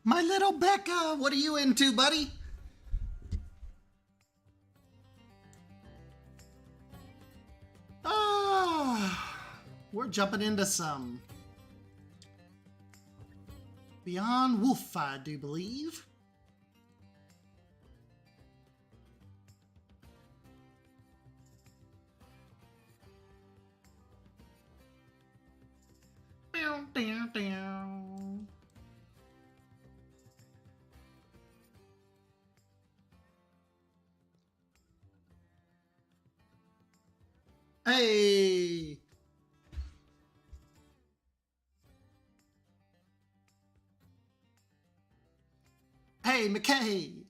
My little Becca, what are you into, buddy? We're jumping into some Beyond Wolf, I do believe. Hey! Hey, McKay!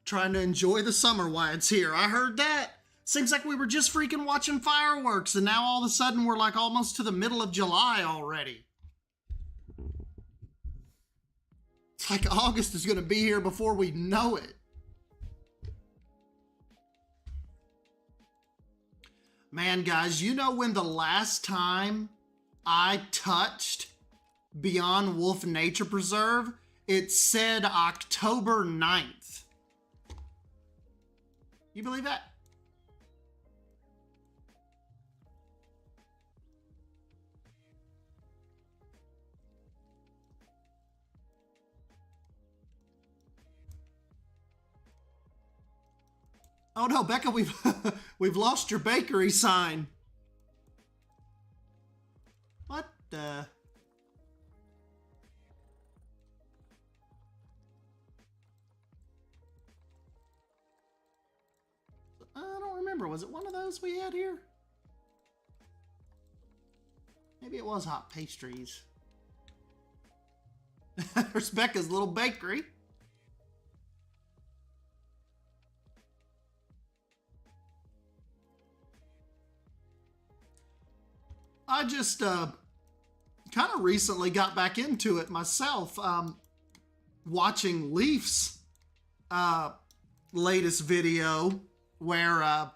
Trying to enjoy the summer while it's here. I heard that. Seems like we were just freaking watching fireworks, and now all of a sudden we're like almost to the middle of July already. It's like August is going to be here before we know it. Man, guys, you know when the last time I touched Beyond Wolf Nature Preserve? It said October 9th. You believe that? Oh no, Becca, we've lost your bakery sign. What the? I don't remember. Was it one of those we had here? Maybe it was hot pastries. There's Becca's little bakery. I just kind of recently got back into it myself, watching Leaf's latest video where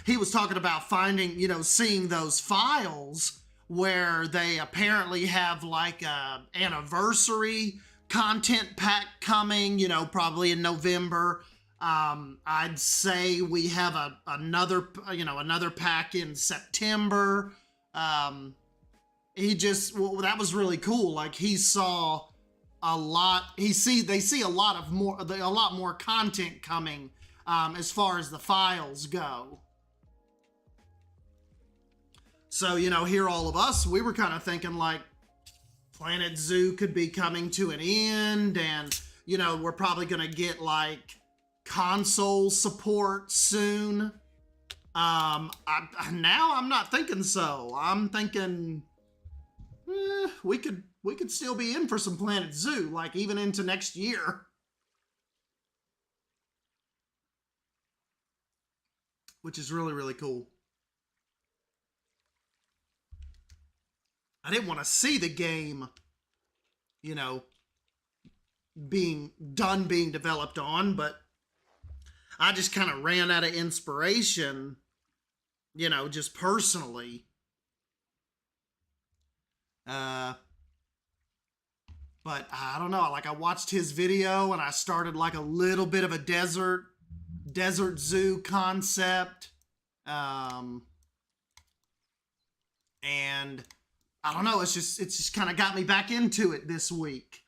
he was talking about finding, seeing those files where they apparently have like a anniversary content pack coming, probably in November. I'd say we have another pack in September. That was really cool. Like he saw a lot. They see a lot more content coming as far as the files go. So, here all of us, we were kind of thinking like Planet Zoo could be coming to an end, and we're probably gonna get like console support soon. Now I'm not thinking so. I'm thinking we could still be in for some Planet Zoo, like even into next year, which is really, really cool. I didn't want to see the game, being developed on, but I just kind of ran out of inspiration, just personally. But I don't know, like I watched his video and I started like a little bit of a desert zoo concept. And I don't know, it's just kind of got me back into it this week.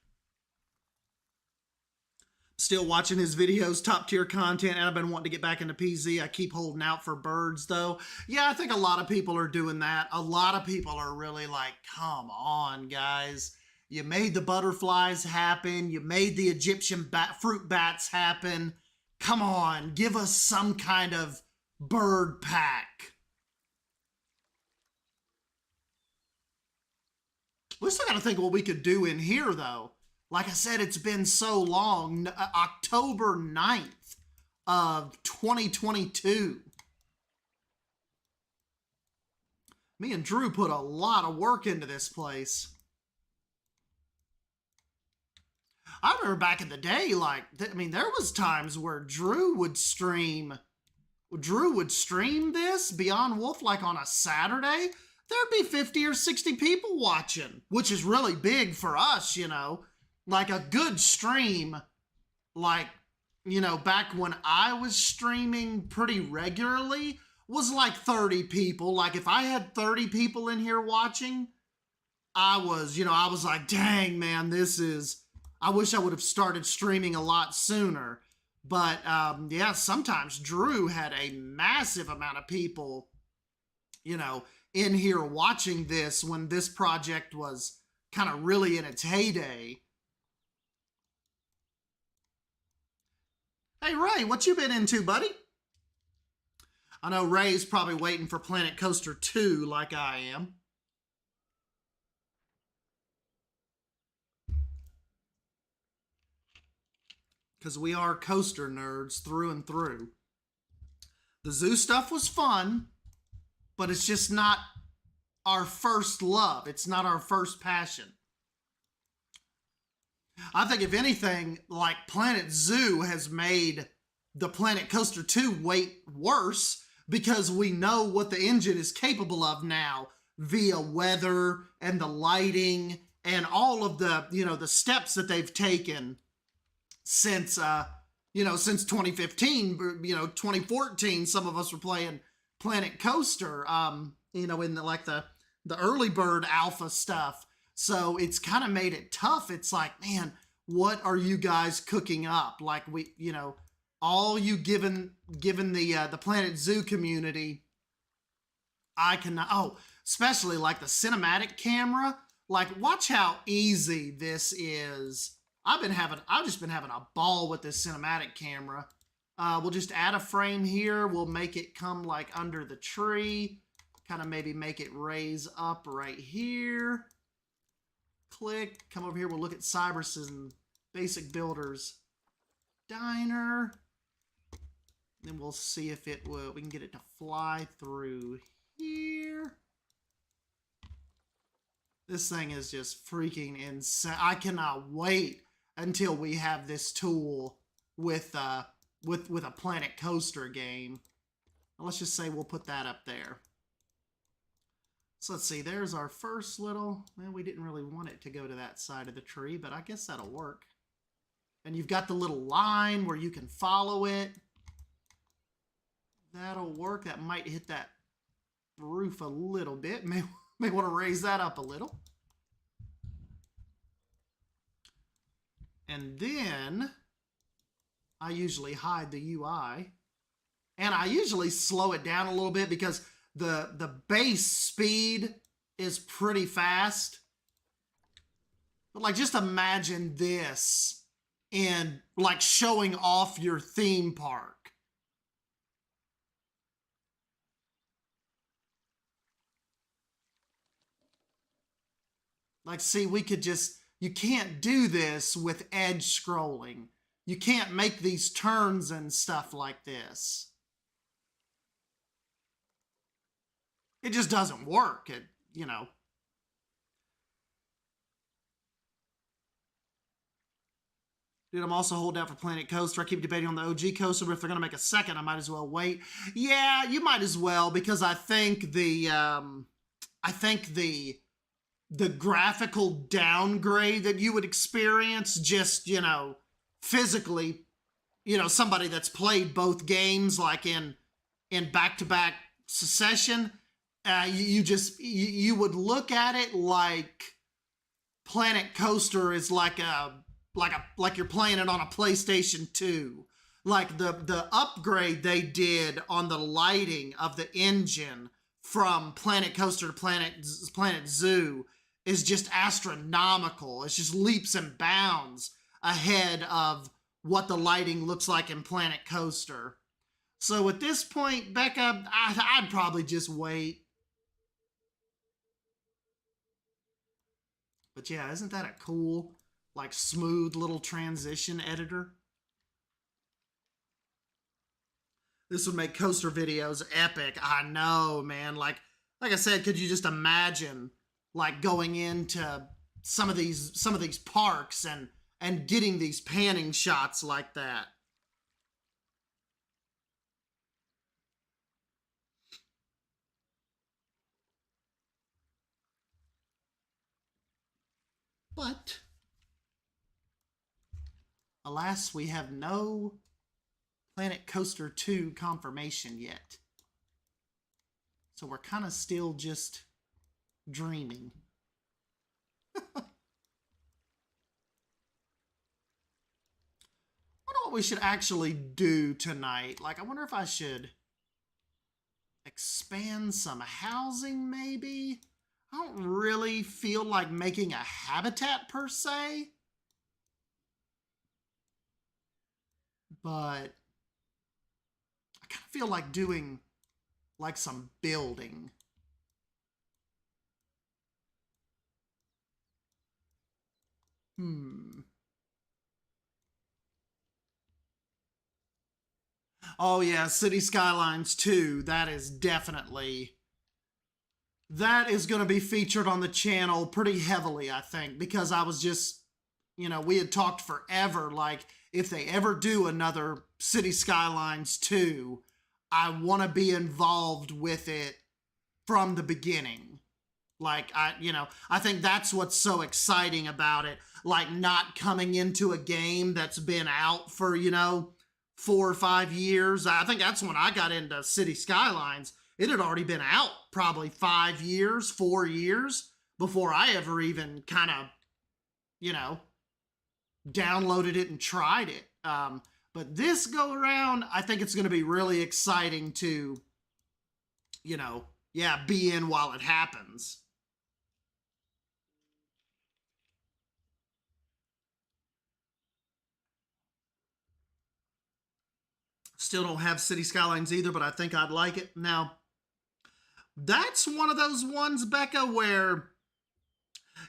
Still watching his videos, top tier content, and I've been wanting to get back into PZ. I keep holding out for birds though. Yeah, I think a lot of people are doing that. A lot of people are really like, come on, guys. You made the butterflies happen. You made the Egyptian fruit bats happen. Come on, give us some kind of bird pack. We still got to think what we could do in here, though. Like I said, it's been so long. October 9th of 2022. Me and Drew put a lot of work into this place. I remember back in the day, like, I mean, there was times where Drew would stream this Beyond Wolf like on a Saturday. There'd be 50 or 60 people watching, which is really big for us, you know. Like a good stream, like, you know, back when I was streaming pretty regularly, was like 30 people. Like if I had 30 people in here watching, I was like, dang, man, I wish I would have started streaming a lot sooner. But yeah, sometimes Drew had a massive amount of people, you know, in here watching this when this project was kind of really in its heyday. Hey, Ray, what you been into, buddy? I know Ray's probably waiting for Planet Coaster 2 like I am. Because we are coaster nerds through and through. The zoo stuff was fun, but it's just not our first love. It's not our first passion. I think if anything, like Planet Zoo has made the Planet Coaster 2 wait worse because we know what the engine is capable of now via weather and the lighting and all of the, you know, the steps that they've taken since, since 2015, 2014, some of us were playing Planet Coaster, in the early bird alpha stuff. So it's kind of made it tough. It's like, man, what are you guys cooking up? Like all you given the Planet Zoo community, I cannot, especially like the cinematic camera, like watch how easy this is. I've just been having a ball with this cinematic camera. We'll just add a frame here. We'll make it come like under the tree, kind of maybe make it raise up right here. Click, come over here. We'll look at Cyberus and Basic Builders Diner. Then we'll see if we can get it to fly through here. This thing is just freaking insane. I cannot wait until we have this tool with a Planet Coaster game. Let's just say we'll put that up there. So let's see, there's our first little, well, we didn't really want it to go to that side of the tree, but I guess that'll work. And you've got the little line where you can follow it. That'll work. That might hit that roof a little bit. May want to raise that up a little. And then I usually hide the UI. And I usually slow it down a little bit because the base speed is pretty fast. But like just imagine this in like showing off your theme park. Like, see, you can't do this with edge scrolling. You can't make these turns and stuff like this. It just doesn't work. Dude, I'm also holding out for Planet Coaster. I keep debating on the OG Coaster, but if they're going to make a second, I might as well wait. Yeah, you might as well, because I think the graphical downgrade that you would experience just, physically, somebody that's played both games like in back-to-back succession, you would look at it like Planet Coaster is like you're playing it on a PlayStation 2. Like the upgrade they did on the lighting of the engine from Planet Coaster to Planet Zoo is just astronomical. It's just leaps and bounds ahead of what the lighting looks like in Planet Coaster. So at this point, Becca, I'd probably just wait. But yeah, isn't that a cool, like, smooth little transition editor? This would make coaster videos epic. I know, man. Like I said, could you just imagine like going into some of these parks and and getting these panning shots like that. But alas, we have no Planet Coaster 2 confirmation yet. So we're kind of still just dreaming. I wonder what we should actually do tonight. Like, I wonder if I should expand some housing, maybe? I don't really feel like making a habitat per se. But I kind of feel like doing like some building. Oh yeah, City Skylines 2. That is definitely... That is going to be featured on the channel pretty heavily, I think, because I was just, you know, we had talked forever, like, if they ever do another City Skylines 2, I want to be involved with it from the beginning. Like, I think that's what's so exciting about it. Like, not coming into a game that's been out for, 4 or 5 years. I think that's when I got into City Skylines. It had already been out probably 5 years, 4 years before I ever even kind of, downloaded it and tried it. But this go around, I think it's going to be really exciting to, be in while it happens. Still don't have City Skylines either, but I think I'd like it. Now, that's one of those ones, Becca, where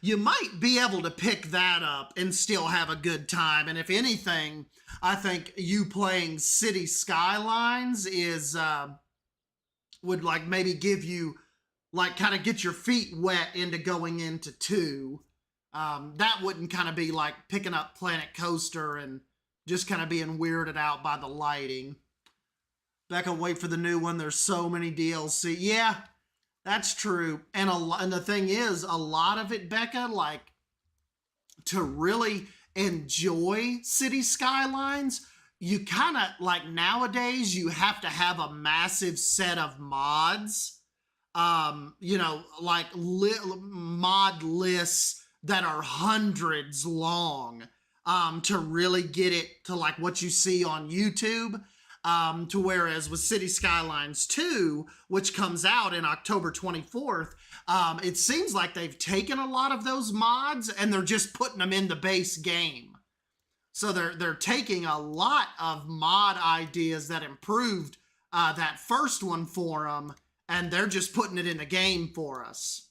you might be able to pick that up and still have a good time. And if anything, I think you playing City Skylines is, would like maybe give you, like kind of get your feet wet into going into 2. That wouldn't kind of be like picking up Planet Coaster and just kind of being weirded out by the lighting. Becca, wait for the new one. There's so many DLC. Yeah, that's true. And the thing is, a lot of it, Becca, like, to really enjoy City Skylines, you kind of, like, nowadays, you have to have a massive set of mods. Like, mod lists that are hundreds long, to really get it to, like, what you see on YouTube. To whereas with City Skylines 2, which comes out in October 24th, it seems like they've taken a lot of those mods and they're just putting them in the base game. So they're taking a lot of mod ideas that improved that first one for them, and they're just putting it in the game for us.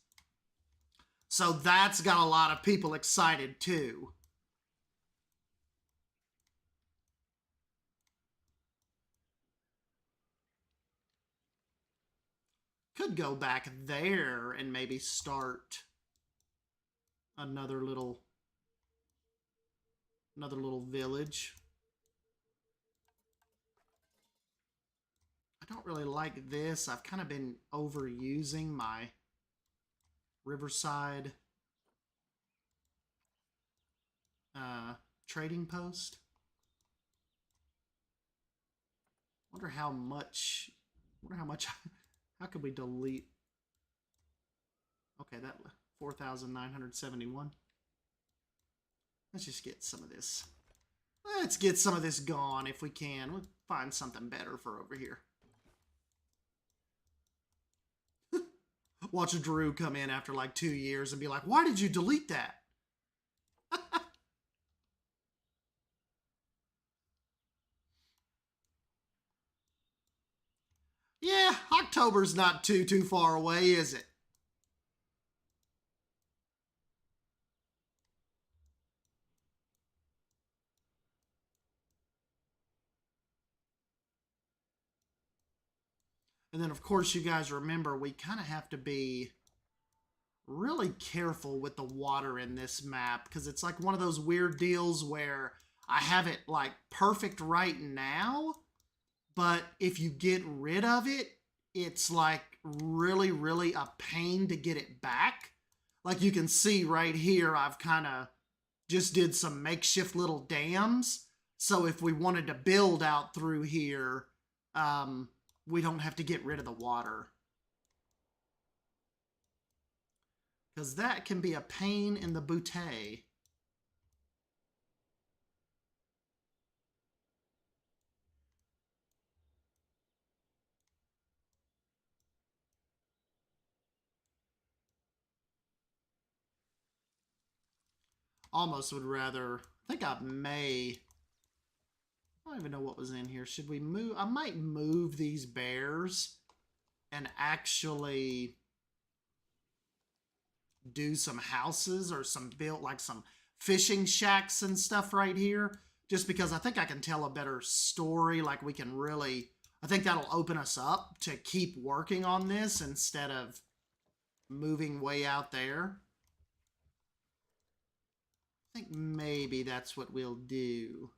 So that's got a lot of people excited too. Could go back there and maybe start another little village. I don't really like this. I've kind of been overusing my Riverside trading post. Wonder how much how could we delete? Okay, that 4,971. Let's just get some of this. Let's get some of this gone if we can. We'll find something better for over here. Watch Drew come in after like 2 years and be like, why did you delete that? Yeah, October's not too far away, is it? And then, of course, you guys remember we kind of have to be really careful with the water in this map because it's like one of those weird deals where I have it like perfect right now, but if you get rid of it, it's like really, really a pain to get it back. Like you can see right here, I've kind of just did some makeshift little dams. So if we wanted to build out through here, we don't have to get rid of the water. Because that can be a pain in the bootay. Almost would rather, I think I don't even know what was in here. Should we move? I might move these bears and actually do some houses or some built like some fishing shacks and stuff right here. Just because I think I can tell a better story. Like we can really, I think that'll open us up to keep working on this instead of moving way out there. I think maybe that's what we'll do.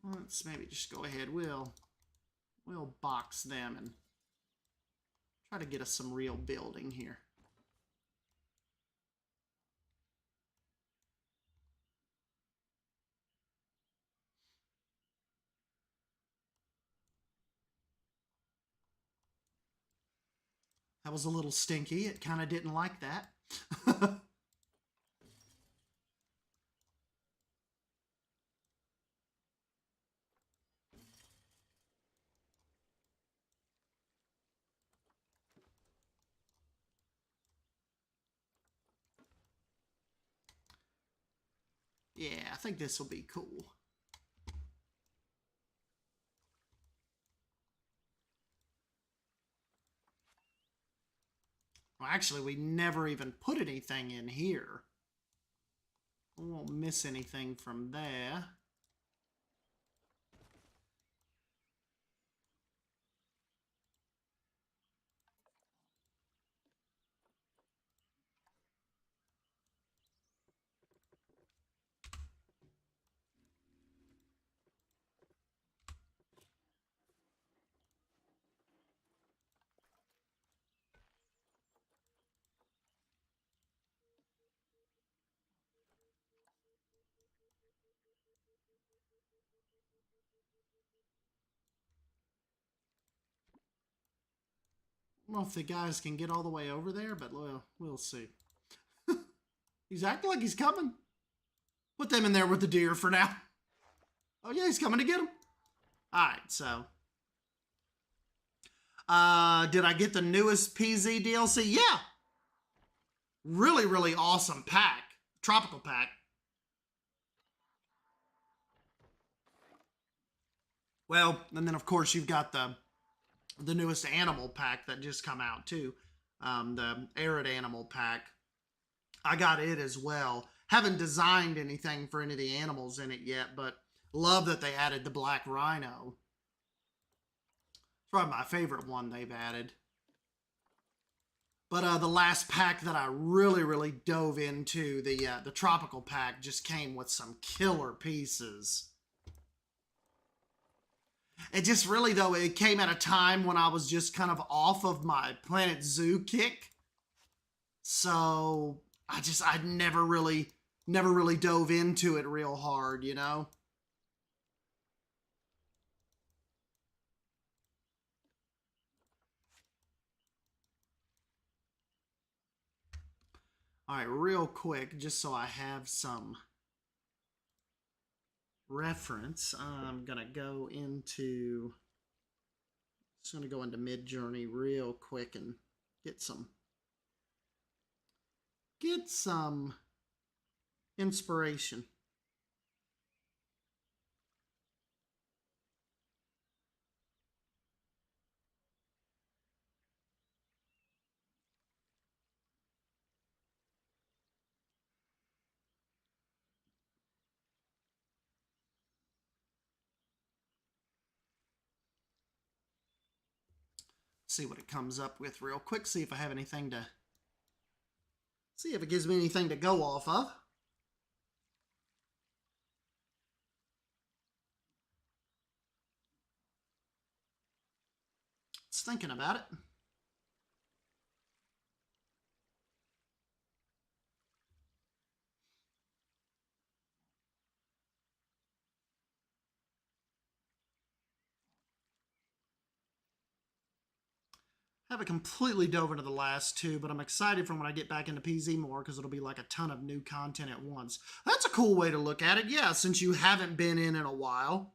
Let's maybe just go ahead. We'll box them and try to get us some real building here. That was a little stinky. It kind of didn't like that. Yeah, I think this will be cool. Well, actually, we never even put anything in here. We won't miss anything from there. I don't know if the guys can get all the way over there, but we'll see. He's acting like he's coming. Put them in there with the deer for now. Oh yeah, he's coming to get them. All right, so. Did I get the newest PZ DLC? Yeah. Really, really awesome pack. Tropical pack. Well, and then of course you've got the newest animal pack that just come out too. The Arid Animal Pack. I got it as well. Haven't designed anything for any of the animals in it yet, but love that they added the black rhino. It's probably my favorite one they've added. But the last pack that I really, really dove into, the tropical pack, just came with some killer pieces. It just really, though, it came at a time when I was just kind of off of my Planet Zoo kick. So I never really dove into it real hard, you know? All right, real quick, just so I have some reference, I'm gonna go into Mid-Journey real quick and get some inspiration. See what it comes up with real quick. See if I have anything to... See if it gives me anything to go off of. It's thinking about it. I haven't completely dove into the last two, but I'm excited for when I get back into PZ more because it'll be like a ton of new content at once. That's a cool way to look at it. Yeah, since you haven't been in a while,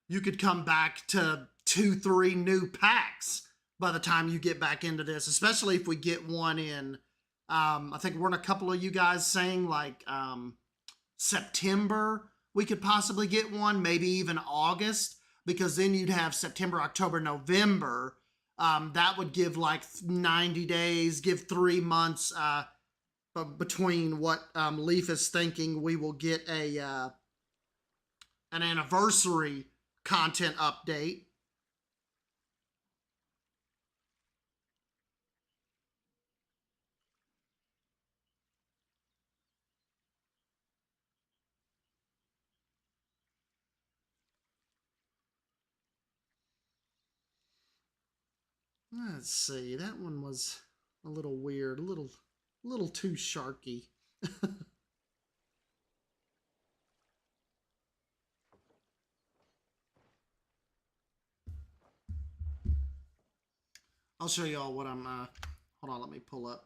you could come back to 2-3 new packs by the time you get back into this, especially if we get one in, I think weren't a couple of you guys saying like September we could possibly get one, maybe even August. Because then you'd have September, October, November. That would give like 90 days, give 3 months between what Leaf is thinking we will get an anniversary content update. Let's see, that one was a little weird, a little too sharky. I'll show you all what I'm, hold on, let me pull up.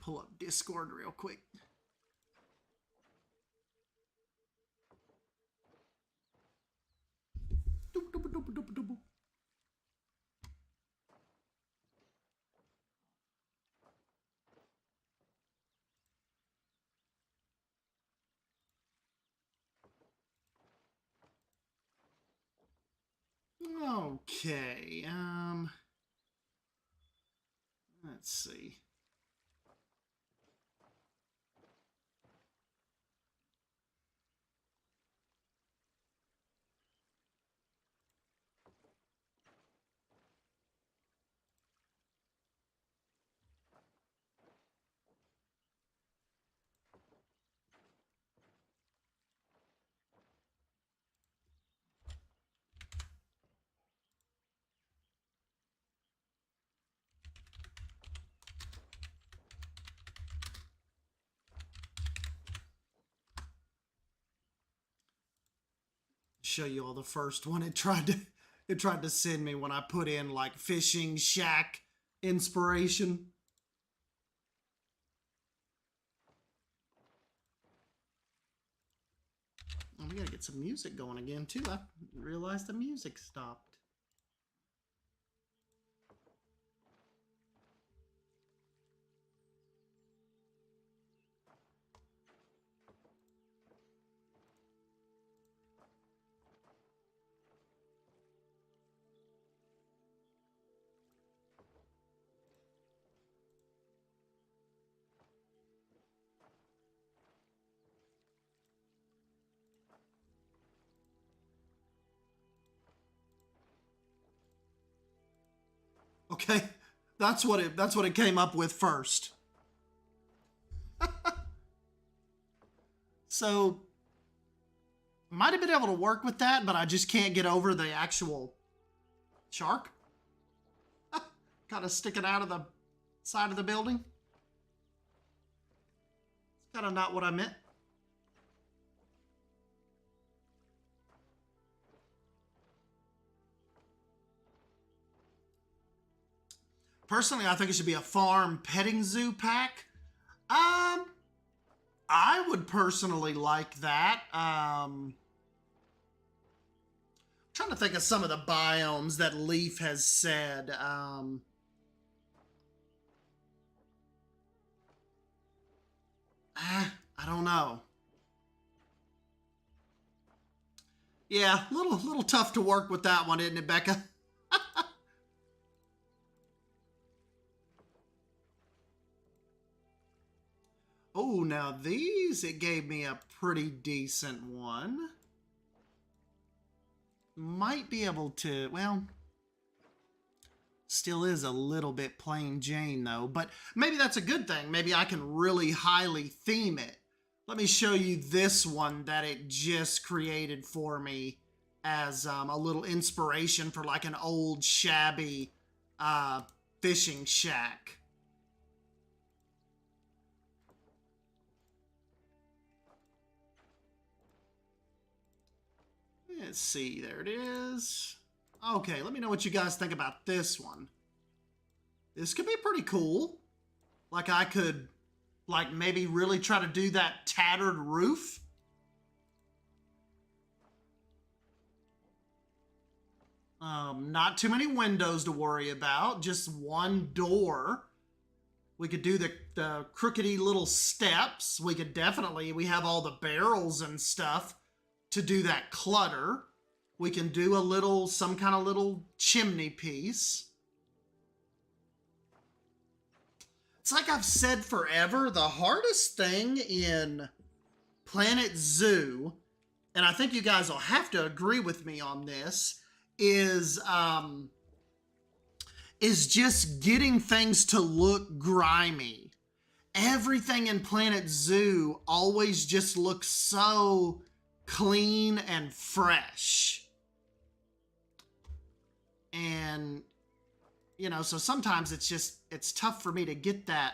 Pull up Discord real quick. Okay, let's see. Show you all the first one it tried to send me when I put in like fishing shack inspiration. Oh, we gotta get some music going again too. I realized the music stopped. Okay, that's what it came up with first. So might have been able to work with that, but I just can't get over the actual shark kind of sticking out of the side of the building. It's kind of not what I meant. Personally, I think it should be a farm petting zoo pack. I would personally like that. Trying to think of some of the biomes that Leaf has said. I don't know. Yeah, little tough to work with that one, isn't it, Becca? Oh, now these, it gave me a pretty decent one. Might be able to, well, still is a little bit plain Jane though, but maybe that's a good thing. Maybe I can really highly theme it. Let me show you this one that it just created for me as a little inspiration for like an old shabby fishing shack. Let's see, there it is. Okay, let me know what you guys think about this one. This could be pretty cool. Like I could, like maybe really try to do that tattered roof. Not too many windows to worry about, just one door. We could do the crookedy little steps. We could definitely, we have all the barrels and stuff to do that clutter. We can do a little, some kind of little chimney piece. It's like I've said forever, the hardest thing in Planet Zoo, and I think you guys will have to agree with me on this, is just getting things to look grimy. Everything in Planet Zoo always just looks so clean and fresh. And, you know, so sometimes it's tough for me to get that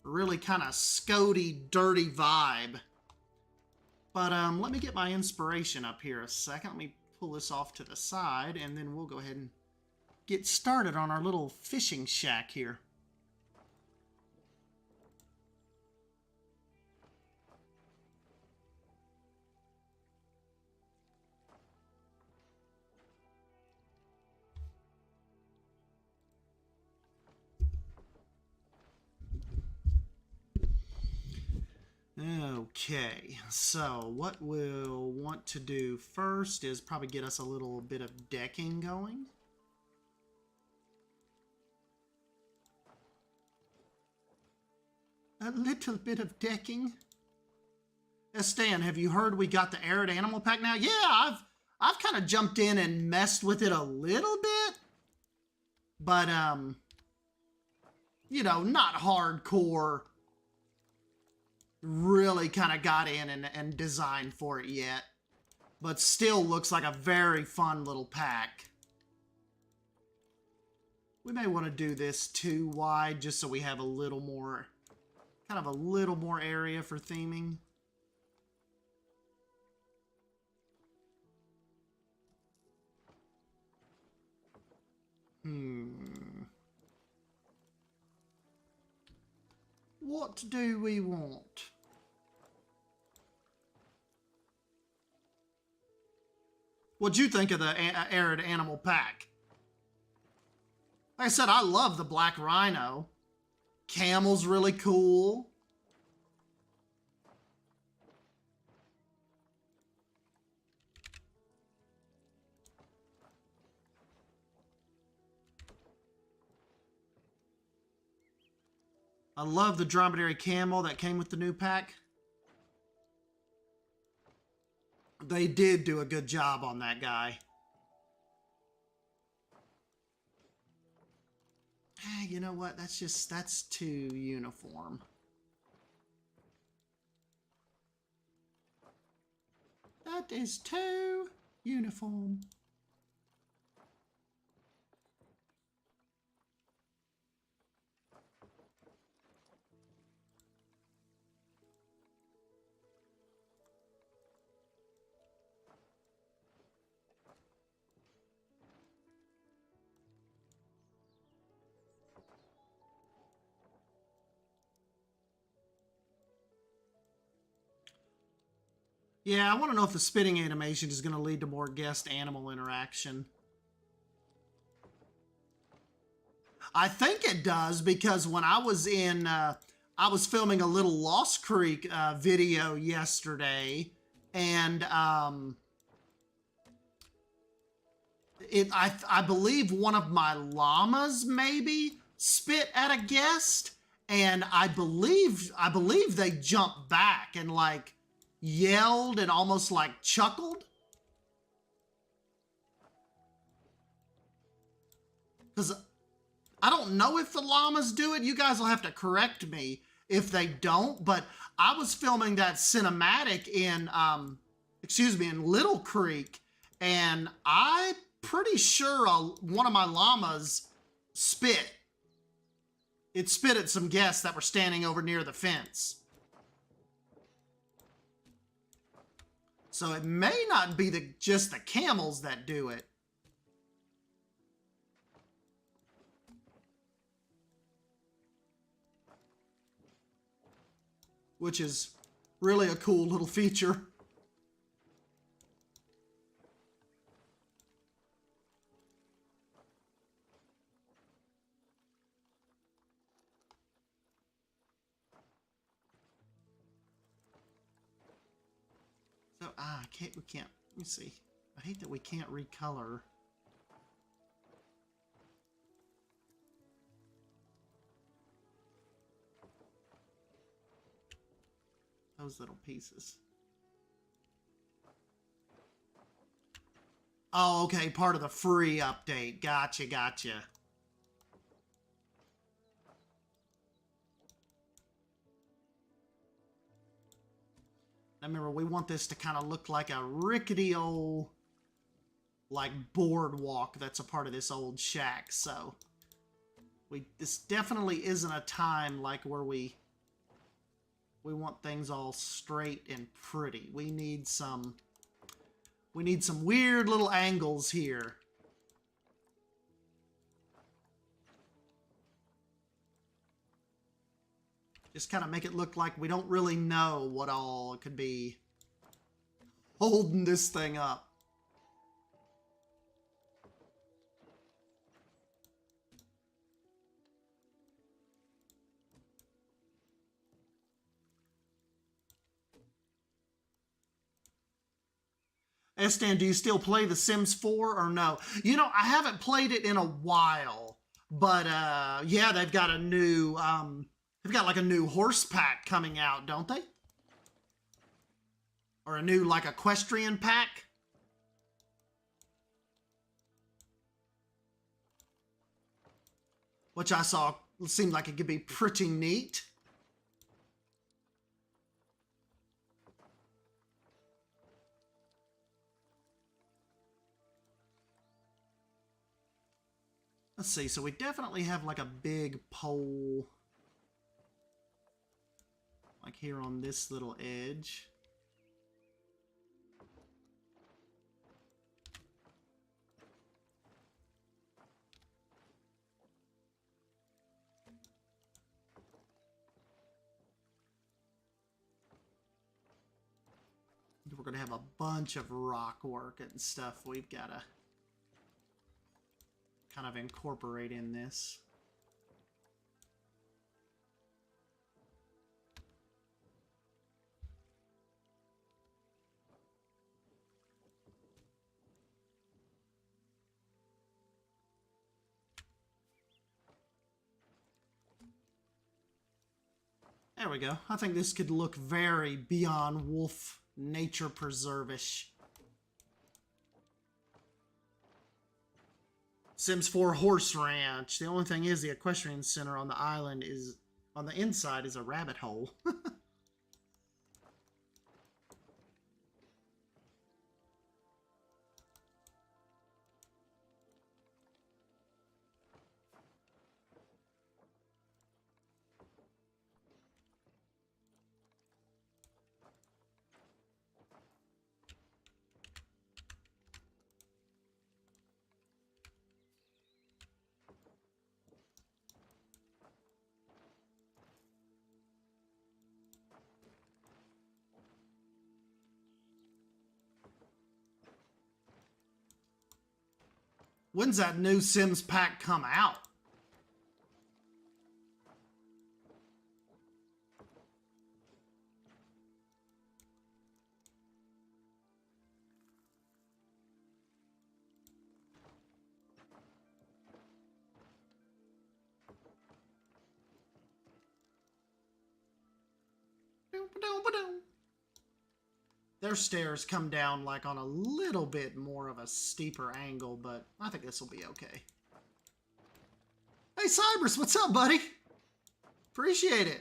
really kind of scody, dirty vibe. But let me get my inspiration up here a second. Let me pull this off to the side, and then we'll go ahead and get started on our little fishing shack here. Okay, so what we'll want to do first is probably get us a little bit of decking going. A little bit of decking. Stan, have you heard we got the Arid Animal Pack now? Yeah, I've kind of jumped in and messed with it a little bit. But, you know, not hardcore. Really kind of got in and designed for it yet. But still looks like a very fun little pack. We may want to do this too wide just so we have a little more, kind of a little more area for theming. What do we want? What'd you think of the Arid Animal Pack? Like I said, I love the black rhino. Camel's really cool. I love the dromedary camel that came with the new pack. They did do a good job on that guy. You know what? That's too uniform. That is too uniform. Yeah, I want to know if the spitting animation is going to lead to more guest animal interaction. I think it does, because when I was in, I was filming a little Lost Creek video yesterday, and I believe one of my llamas maybe spit at a guest, and I believe they jumped back and like yelled and almost like chuckled. Because I don't know if the llamas do it. You guys will have to correct me if they don't, but I was filming that cinematic in, in Little Creek, and I'm pretty sure one of my llamas spit. It spit at some guests that were standing over near the fence. So it may not be just the camels that do it. Which is really a cool little feature. So, we can't, let me see. I hate that we can't recolor. Those little pieces. Oh, okay, part of the free update. Gotcha, gotcha. Now remember, we want this to kind of look like a rickety old, like, boardwalk that's a part of this old shack. So, this definitely isn't a time like where we want things all straight and pretty. We need some weird little angles here. Just kind of make it look like we don't really know what all could be holding this thing up. Estan, do you still play The Sims 4 or no? You know, I haven't played it in a while, but yeah, they've got a new like a new horse pack coming out, don't they? Or a new like equestrian pack? Which I saw seemed like it could be pretty neat. Let's see, so we definitely have like a big pole like here on this little edge. We're going to have a bunch of rock work and stuff we've got to kind of incorporate in this. There we go. I think this could look very Beyond Wolf nature preserve-ish. Sims 4 Horse Ranch. The only thing is the equestrian center on the island is, on the inside, is a rabbit hole. When's that new Sims pack come out? Their stairs come down like on a little bit more of a steeper angle, but I think this will be okay. Hey, Cybers, what's up, buddy? Appreciate it.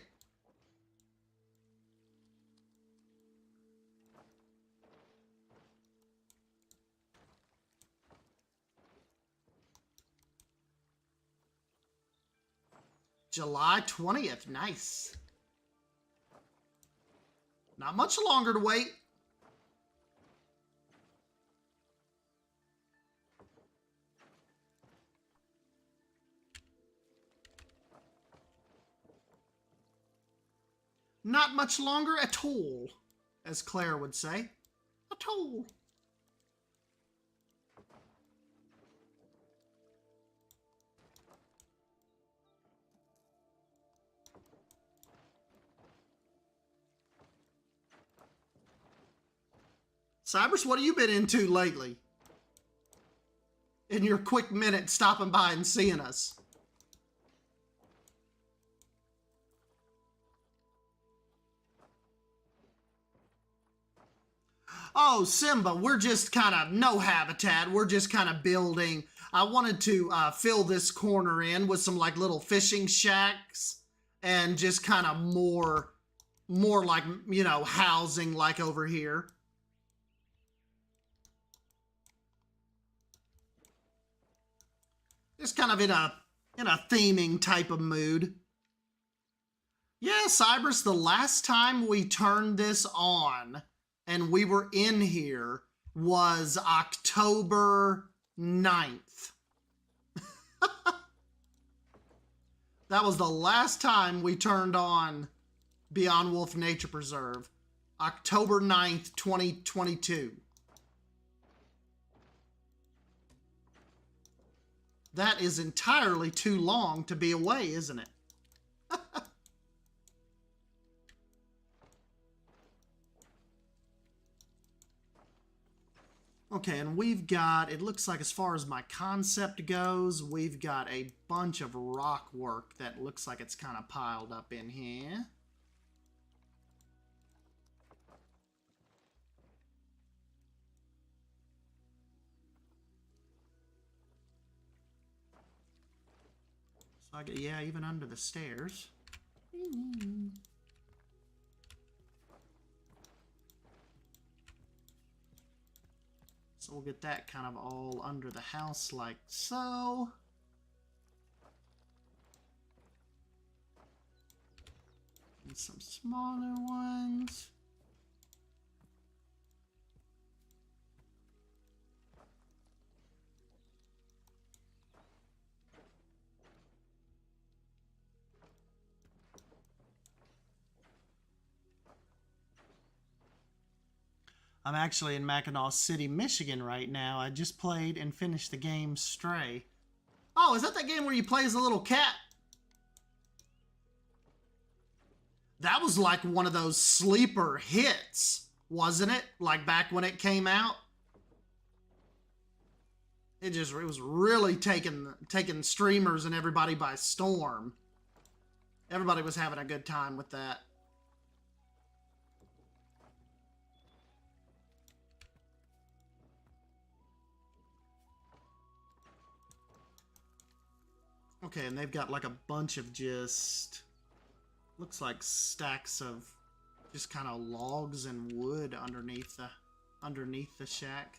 July 20th. Nice. Not much longer to wait. Not much longer at all, as Claire would say. At all. Cybers, what have you been into lately? In your quick minute stopping by and seeing us. Oh, Simba, we're just kind of no habitat. We're just kind of building. I wanted to fill this corner in with some like little fishing shacks and just kind of more like, you know, housing like over here. Just kind of in a theming type of mood. Yeah, Cybers, the last time we turned this on and we were in here was October 9th. That was the last time we turned on Beyond Wolf Nature Preserve. October 9th, 2022. That is entirely too long to be away, isn't it? Okay, and we've got, it looks like as far as my concept goes, we've got a bunch of rock work that looks like it's kind of piled up in here. So I get, yeah, even under the stairs. So we'll get that kind of all under the house like so. And some smaller ones. I'm actually in Mackinac City, Michigan right now. I just played and finished the game Stray. Oh, is that game where you play as a little cat? That was like one of those sleeper hits, wasn't it? Like back when it came out. It was really taking streamers and everybody by storm. Everybody was having a good time with that. Okay, and they've got like a bunch of just, looks like stacks of just kind of logs and wood underneath the shack.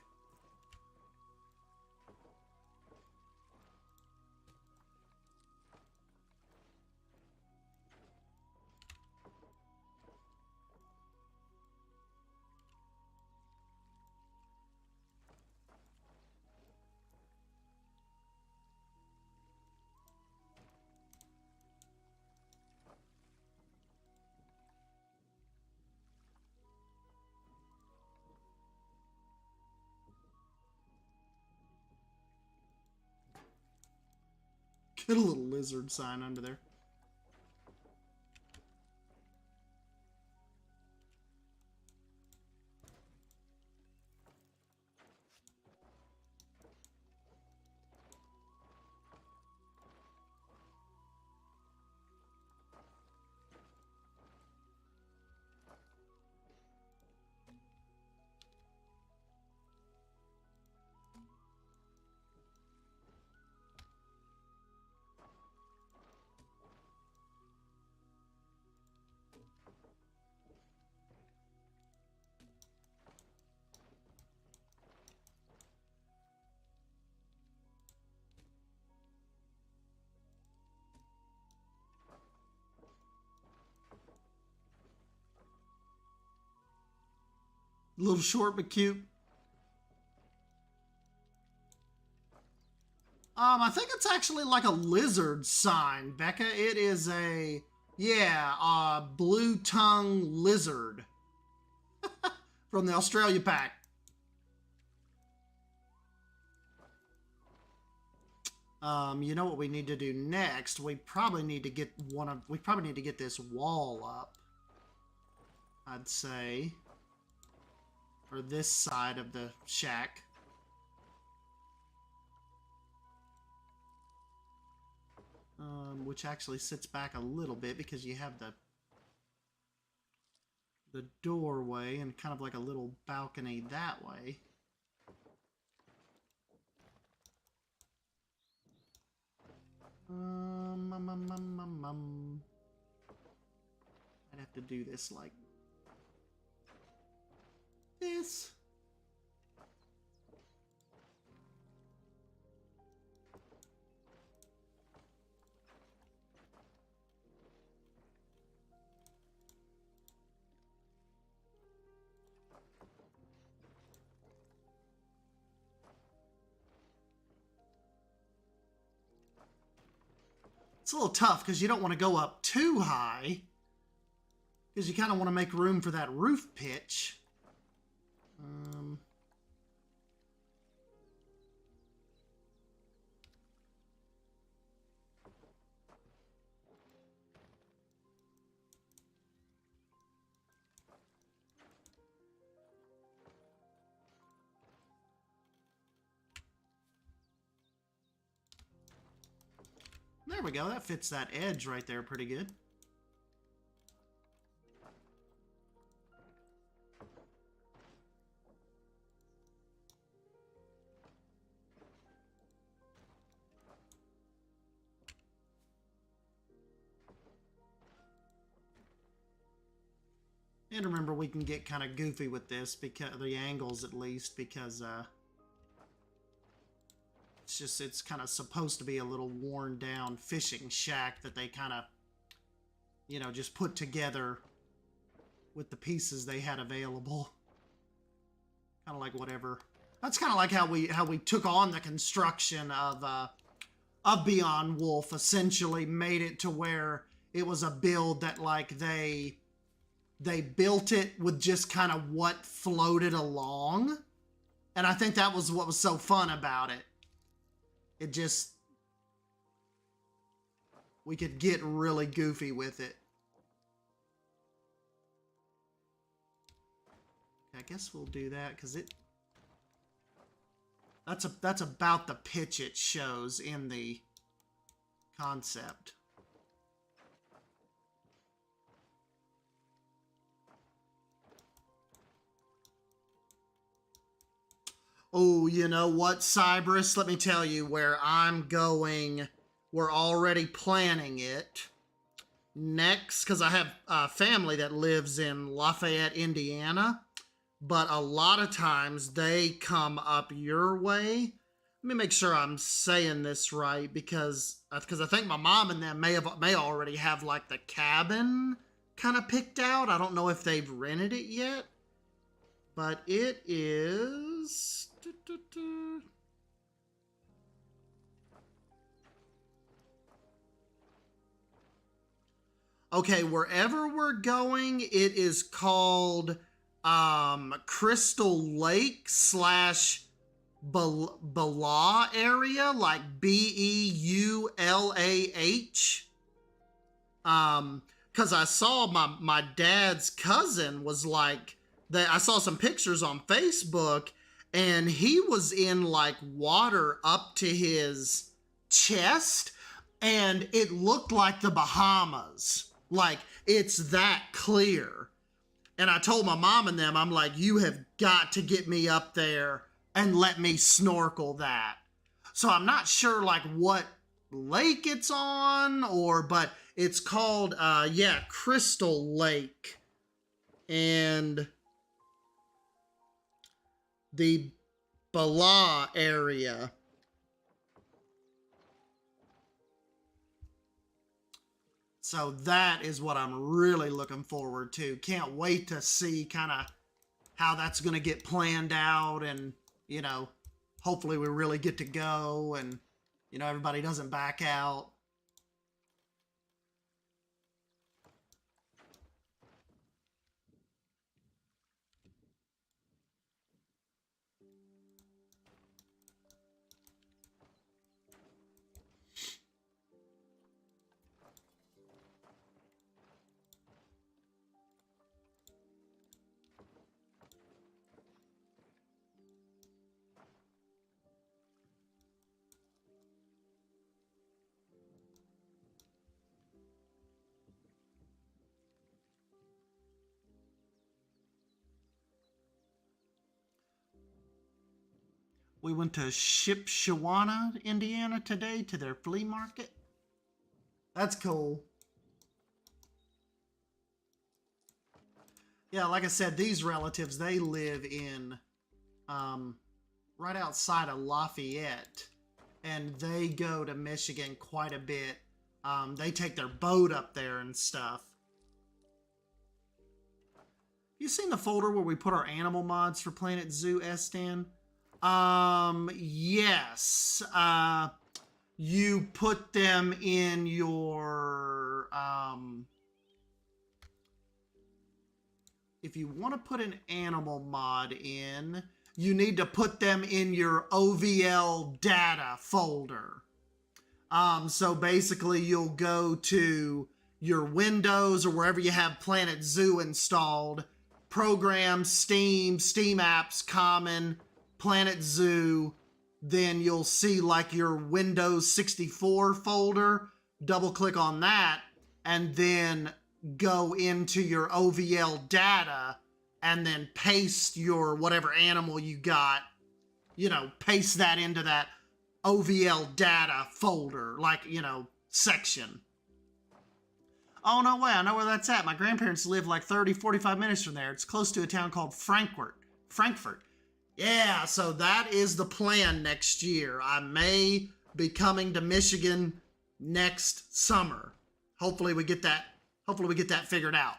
Get a little lizard sign under there. A little short but cute. I think it's actually like a lizard sign, Becca. It is a, yeah, blue tongue lizard from the Australia pack. You know what we need to do next? We probably need to get this wall up, I'd say. Or this side of the shack. Which actually sits back a little bit because you have the doorway and kind of like a little balcony that way. I'd have to do this like this. It's a little tough because you don't want to go up too high because you kind of want to make room for that roof pitch. There we go. That fits that edge right there pretty good. And remember, we can get kind of goofy with this, because the angles at least, because it's kind of supposed to be a little worn down fishing shack that they kind of, you know, just put together with the pieces they had available. Kind of like whatever. That's kind of like how we took on the construction of Beyond Wolf. Essentially made it to where it was a build that like they built it with just kind of what floated along. And I think that was what was so fun about it. It just, we could get really goofy with it. I guess we'll do that because that's about the pitch it shows in the concept. Oh, you know what, Cybrus? Let me tell you where I'm going. We're already planning it. Next, because I have family that lives in Lafayette, Indiana. But a lot of times they come up your way. Let me make sure I'm saying this right, because I think my mom and them may already have like the cabin kind of picked out. I don't know if they've rented it yet. But it is... Okay, wherever we're going, it is called Crystal Lake / Beulah area, like Beulah. Because I saw my dad's cousin was like, I saw some pictures on Facebook, and he was in like water up to his chest, and it looked like the Bahamas. Like, it's that clear. And I told my mom and them, I'm like, you have got to get me up there and let me snorkel that. So I'm not sure like what lake it's on, but it's called, Crystal Lake. And the Beulah area. So that is what I'm really looking forward to. Can't wait to see kind of how that's going to get planned out, and, you know, hopefully we really get to go, and, you know, everybody doesn't back out. We went to Shipshewana, Indiana today to their flea market. That's cool. Yeah, like I said, these relatives, they live in right outside of Lafayette, and they go to Michigan quite a bit. They take their boat up there and stuff. You seen the folder where we put our animal mods for Planet Zoo, S-Dan? Yes. You put them in your, if you want to put an animal mod in, you need to put them in your OVL data folder. So basically you'll go to your Windows or wherever you have Planet Zoo installed, Programs, Steam Apps, Common, Planet Zoo, then you'll see like your Windows 64 folder, double click on that, and then go into your OVL data and then paste your whatever animal you got, you know, paste that into that OVL data folder, like, you know, section. Oh, no way, I know where that's at. My grandparents live like 30, 45 minutes from there. It's close to a town called Frankfurt. Yeah, so that is the plan next year. I may be coming to Michigan next summer. Hopefully we get that figured out.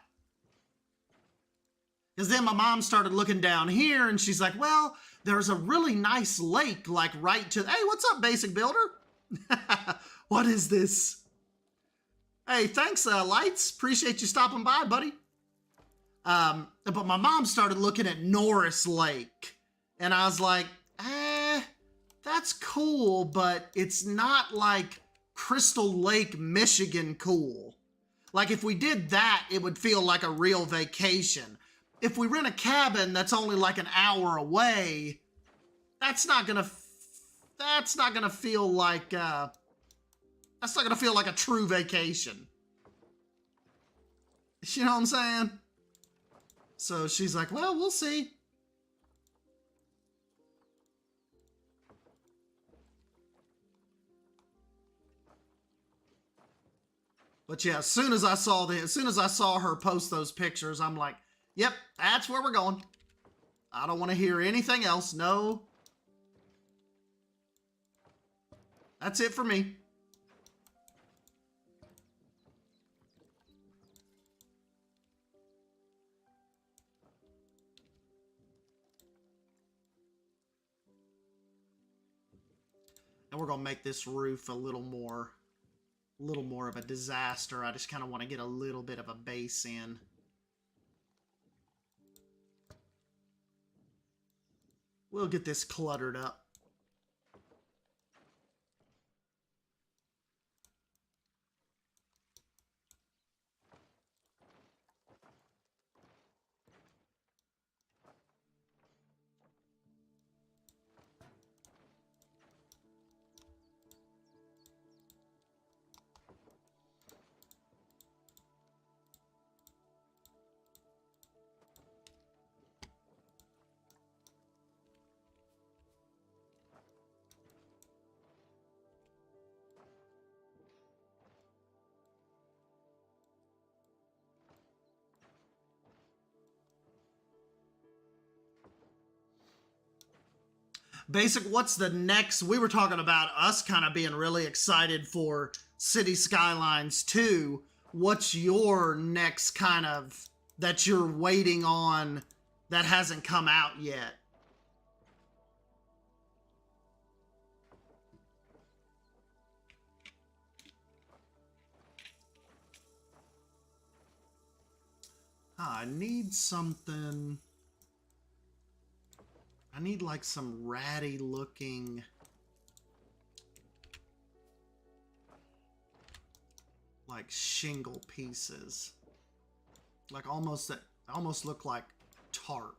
Because then my mom started looking down here and she's like, well, there's a really nice lake like right to, hey, what's up, Basic Builder? What is this? Hey, thanks, Lights. Appreciate you stopping by, buddy. But my mom started looking at Norris Lake. And I was like, that's cool, but it's not like Crystal Lake, Michigan cool. Like if we did that, it would feel like a real vacation. If we rent a cabin that's only like an hour away, that's not gonna feel like a true vacation. You know what I'm saying? So she's like, well, we'll see. But yeah, as soon as I saw her post those pictures, I'm like, yep, that's where we're going. I don't want to hear anything else. No. That's it for me. And we're going to make this roof a little more of a disaster. I just kind of want to get a little bit of a base in. We'll get this cluttered up. Basic, what's the next? We were talking about us kind of being really excited for City Skylines 2. What's your next kind of that you're waiting on that hasn't come out yet. I need something. I need like some ratty looking. Like shingle pieces. Like almost that almost look like tarp.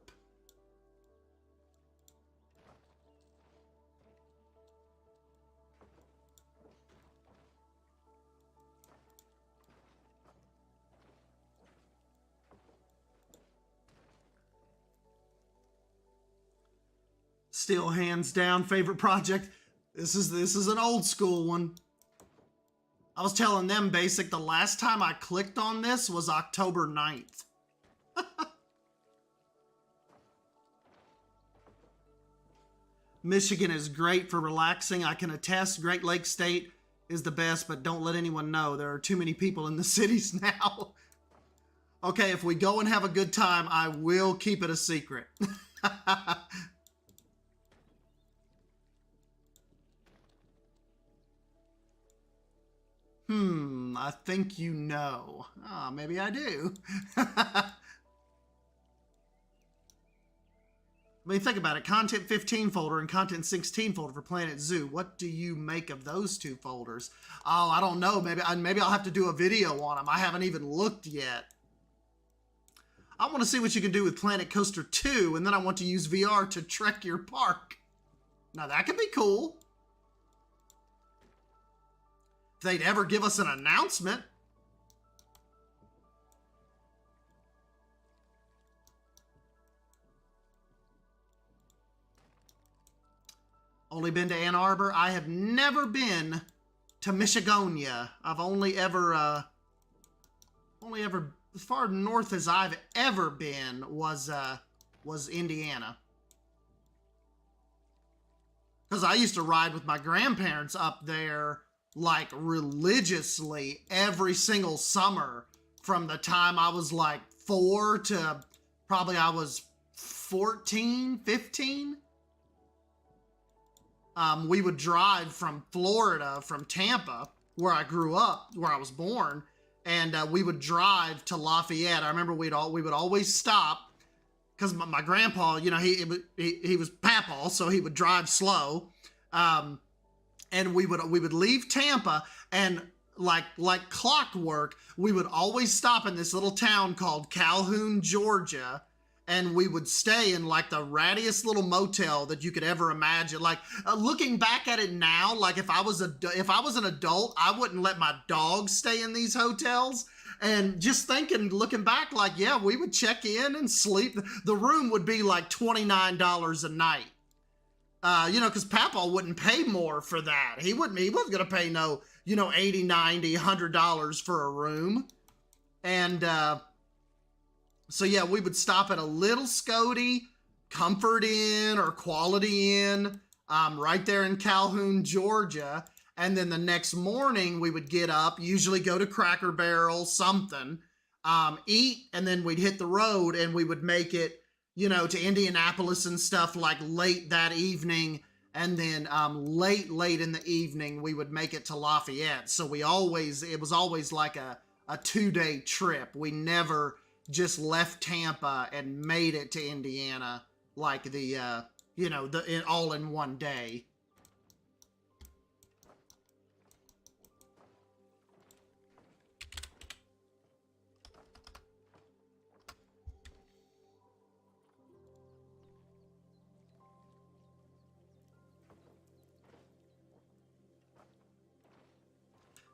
Still hands down favorite project. This is an old school one. I was telling them, Basic, the last time I clicked on this was October 9th. Michigan is great for relaxing. I can attest Great Lakes State is the best, but don't let anyone know. There are too many people in the cities now. Okay, if we go and have a good time, I will keep it a secret. I think you know. Ah, maybe I do. I mean, think about it. Content 15 folder and Content 16 folder for Planet Zoo. What do you make of those two folders? Oh, I don't know. Maybe I'll have to do a video on them. I haven't even looked yet. I want to see what you can do with Planet Coaster 2, and then I want to use VR to trek your park. Now, that could be cool. If they'd ever give us an announcement. Only been to Ann Arbor. I have never been to Michigonia. I've only ever, as far north as I've ever been was Indiana. Because I used to ride with my grandparents up there like religiously every single summer from the time I was like 4 to probably I was 14, 15. We would drive from Florida, from Tampa, where I grew up, where I was born, and we would drive to Lafayette. I remember we would always stop because my grandpa, you know, he was Papaw, so he would drive slow. And we would leave Tampa, and like clockwork, we would always stop in this little town called Calhoun, Georgia, and we would stay in like the rattiest little motel that you could ever imagine. Like looking back at it now, like if I was an adult, I wouldn't let my dog stay in these hotels. And just thinking, looking back, like, yeah, we would check in and sleep. The room would be like $29 a night. You know, because Papa wouldn't pay more for that. He wasn't going to pay no, you know, $80, $90, $100 for a room. And so, yeah, we would stop at a little Scody, Comfort Inn or Quality Inn right there in Calhoun, Georgia. And then the next morning we would get up, usually go to Cracker Barrel, something, eat, and then we'd hit the road and we would make it, you know, to Indianapolis and stuff like late that evening. And then late in the evening, we would make it to Lafayette. So it was always like a 2-day trip. We never just left Tampa and made it to Indiana like all in one day.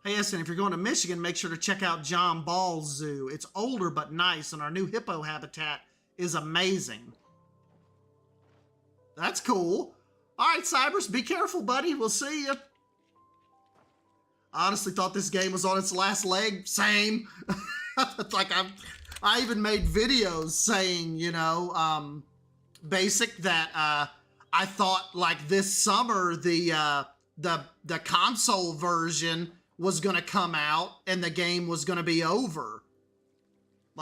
Hey, yes, and if you're going to Michigan, make sure to check out John Ball's Zoo. It's older but nice, and our new hippo habitat is amazing. That's cool. All right, Cybers, be careful, buddy. We'll see you. I honestly thought this game was on its last leg. Same. Like I even made videos saying, you know, Basic, that I thought like this summer the console version was going to come out and the game was going to be over.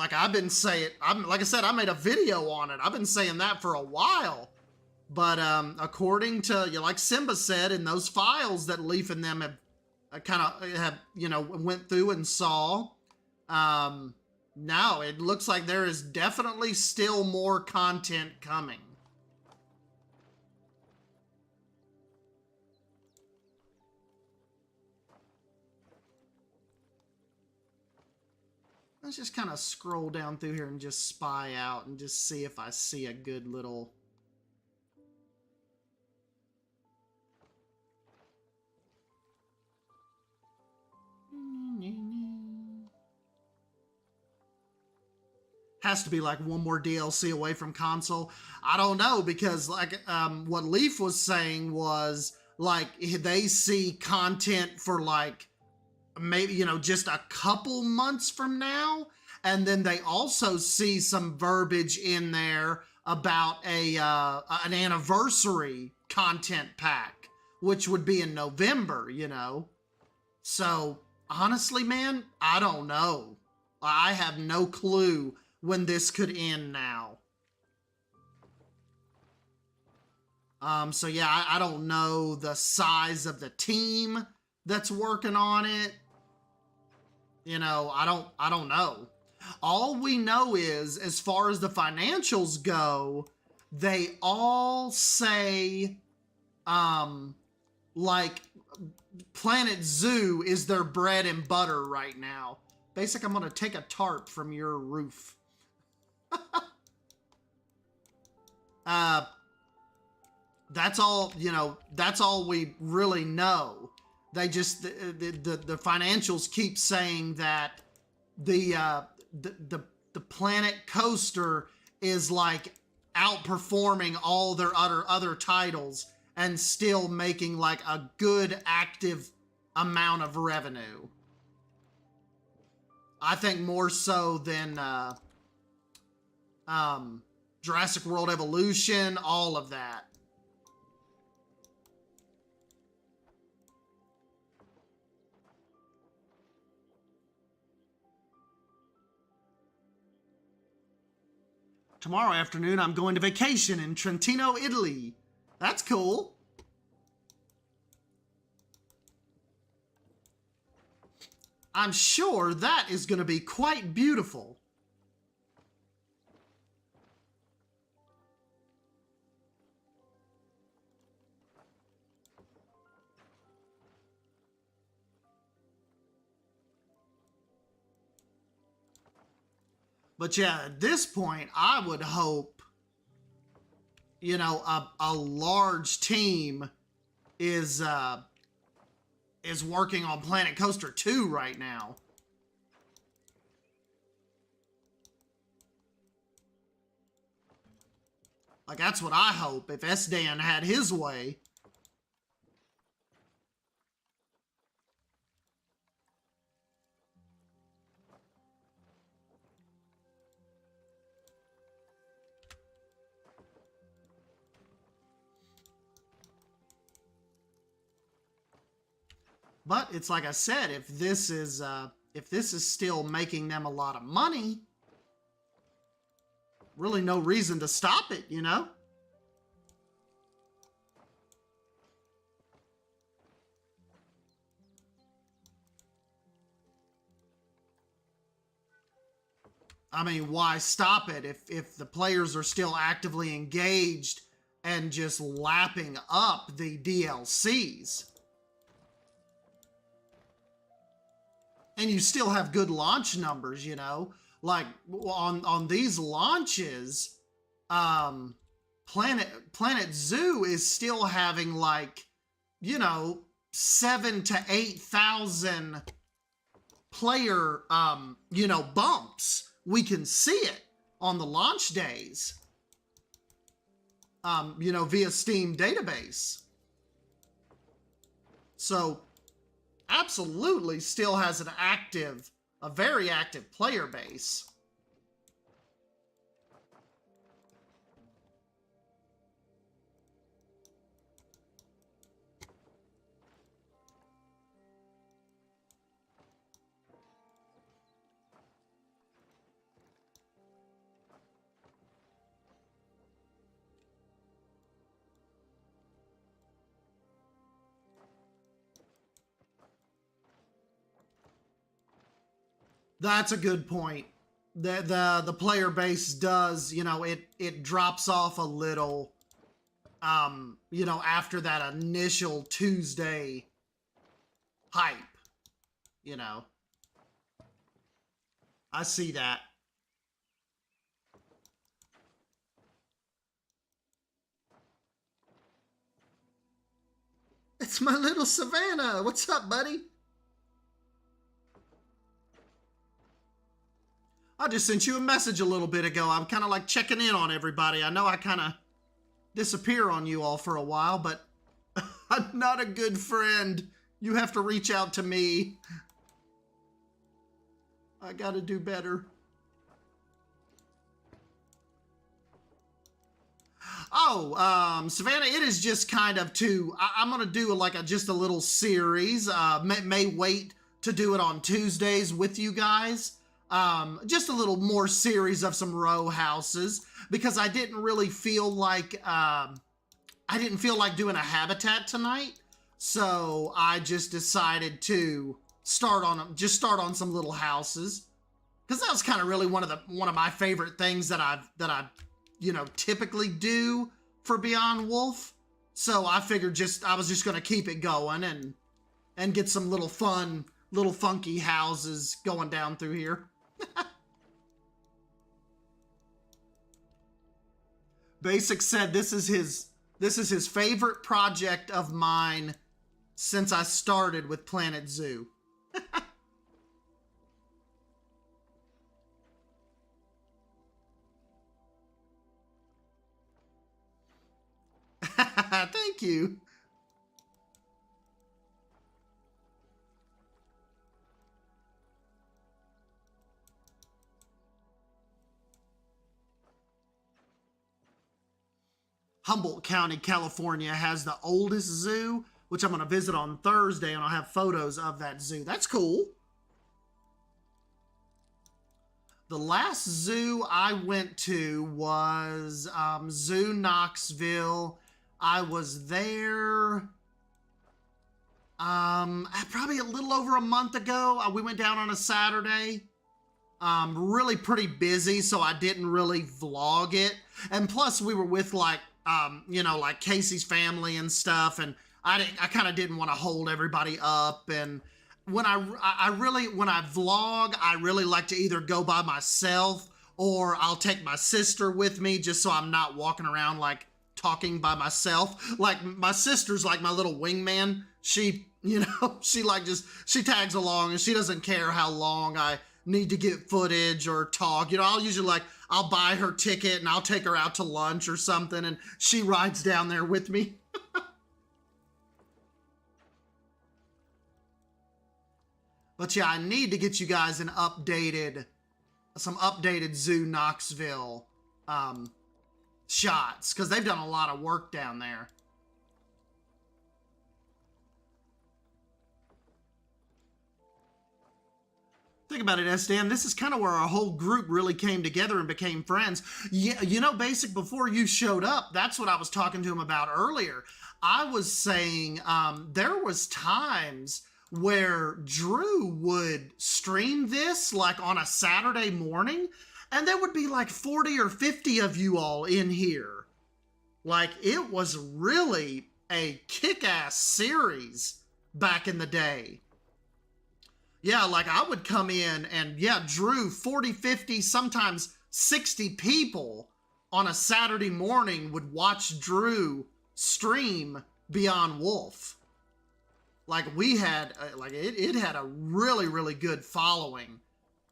Like I've been saying, like I said, I made a video on it. I've been saying that for a while. But according to, like Simba said, in those files that Leaf and them have kind of have, went through and saw, now it looks like there is definitely still more content coming. Let's just kind of scroll down through here and just spy out and just see if I see a good little... Has to be like one more DLC away from console. I don't know, because like what Leaf was saying was like they see content for like maybe, just a couple months from now. And then they also see some verbiage in there about an anniversary content pack, which would be in November, So honestly, man, I don't know. I have no clue when this could end now. So yeah, I don't know the size of the team that's working on it. I don't know. All we know is, as far as the financials go, they all say, like, Planet Zoo is their bread and butter right now. Basic, I'm gonna take a tarp from your roof. That's all, that's all we really know. They just, the financials keep saying that the Planet Coaster is like outperforming all their other titles and still making like a good active amount of revenue. I think more so than Jurassic World Evolution, all of that. Tomorrow afternoon, I'm going to vacation in Trentino, Italy. That's cool. I'm sure that is going to be quite beautiful. But yeah, at this point, I would hope, a large team is working on Planet Coaster 2 right now. Like, that's what I hope, if S-Dan had his way. But it's like I said, if this is still making them a lot of money, really no reason to stop it, I mean, why stop it if the players are still actively engaged and just lapping up the DLCs? And you still have good launch numbers, like on these launches, Planet Zoo is still having like, 7,000 to 8,000 player, bumps. We can see it on the launch days, via Steam database. So absolutely still has a very active player base. That's a good point. The player base does, you know, it drops off a little, you know, after that initial Tuesday hype, you know. I see that. It's my little Savannah. What's up, buddy? I just sent you a message a little bit ago. I'm kind of like checking in on everybody. I know I kind of disappear on you all for a while, but I'm not a good friend. You have to reach out to me. I gotta do better. Oh, Savannah, it is just kind of I'm gonna do just a little series. May wait to do it on Tuesdays with you guys. Just a little more series of some row houses because I didn't really feel like doing a habitat tonight. So I just decided to start on some little houses because that was kind of really one of my favorite things that I you know, typically do for Beyond Wolf. So I figured I was just going to keep it going and get some little fun, little funky houses going down through here. Basic said this is his favorite project of mine since I started with Planet Zoo. Thank you. Humboldt County, California has the oldest zoo, which I'm going to visit on Thursday, and I'll have photos of that zoo. That's cool. The last zoo I went to was Zoo Knoxville. I was there probably a little over a month ago. We went down on a Saturday. Really pretty busy, so I didn't really vlog it. And plus we were with you know, like Casey's family and stuff, and I kind of didn't want to hold everybody up. And when I vlog, I really like to either go by myself or I'll take my sister with me just so I'm not walking around like talking by myself. Like my sister's like my little wingman. She, you know, she tags along and she doesn't care how long I need to get footage or talk. You know, I'll usually I'll buy her ticket and I'll take her out to lunch or something and she rides down there with me. But yeah, I need to get you guys some updated Zoo Knoxville shots because they've done a lot of work down there. Think about it, S-Dan. This is kind of where our whole group really came together and became friends. Yeah, you know, Basic, before you showed up, that's what I was talking to him about earlier. I was saying there was times where Drew would stream this like on a Saturday morning, and there would be like 40 or 50 of you all in here. Like, it was really a kick-ass series back in the day. Yeah, like I would come in and yeah, Drew, 40, 50, sometimes 60 people on a Saturday morning would watch Drew stream Beyond Wolf. Like we had, it had a really, really good following.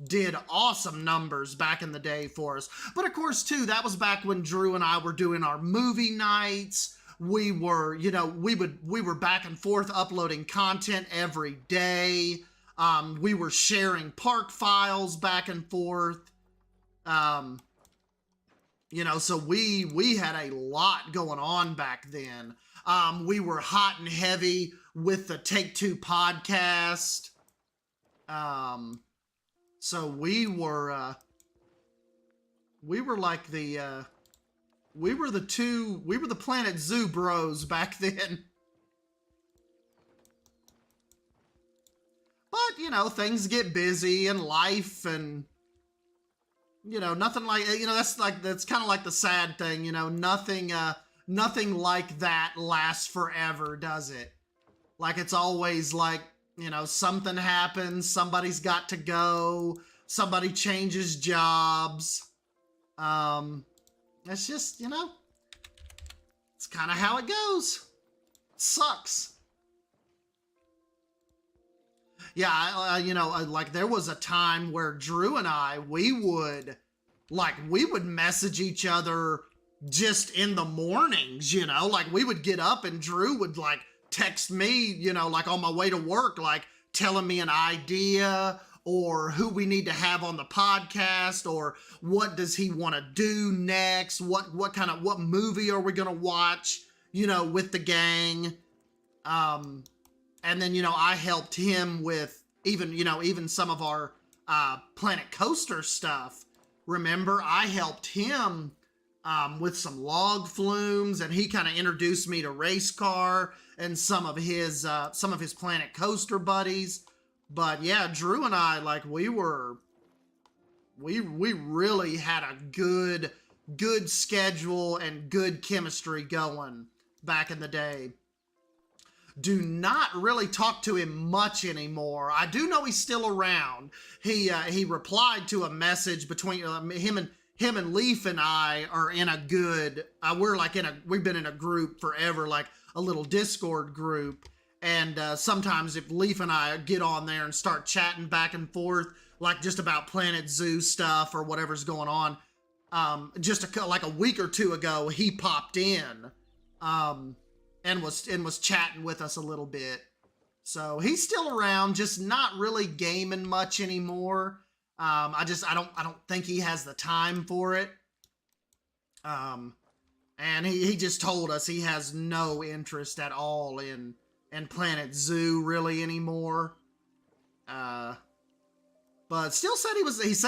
Did awesome numbers back in the day for us. But of course, too, that was back when Drew and I were doing our movie nights. We were, you know, we were back and forth uploading content every day. We were sharing park files back and forth. You know, so we had a lot going on back then. We were hot and heavy with the Take Two podcast. So we were like we were the Planet Zoo bros back then. But, you know, things get busy in life, and, you know, nothing like, you know, that's kind of like the sad thing, you know, nothing like that lasts forever, does it? Like, it's always like, you know, something happens, somebody's got to go, somebody changes jobs. It's just, you know, it's kind of how it goes. It sucks. Yeah, you know, like there was a time where Drew and I, we would message each other just in the mornings, you know, like we would get up and Drew would like text me, you know, like on my way to work, like telling me an idea or who we need to have on the podcast, or what does he want to do next? What movie are we going to watch, you know, with the gang? And then, you know, I helped him with even some of our Planet Coaster stuff. Remember, I helped him with some log flumes, and he kind of introduced me to race car and some of his Planet Coaster buddies. But yeah, Drew and I, like, we really had a good schedule and good chemistry going back in the day. Do not really talk to him much anymore. I do know he's still around. He replied to a message between him and Leaf and I are in a good, we've been in a group forever, like a little Discord group. And sometimes if Leaf and I get on there and start chatting back and forth, like just about Planet Zoo stuff or whatever's going on, like a week or two ago, he popped in and was chatting with us a little bit. So he's still around, just not really gaming much anymore. I don't think he has the time for it. And he just told us he has no interest at all in Planet Zoo really anymore. But still said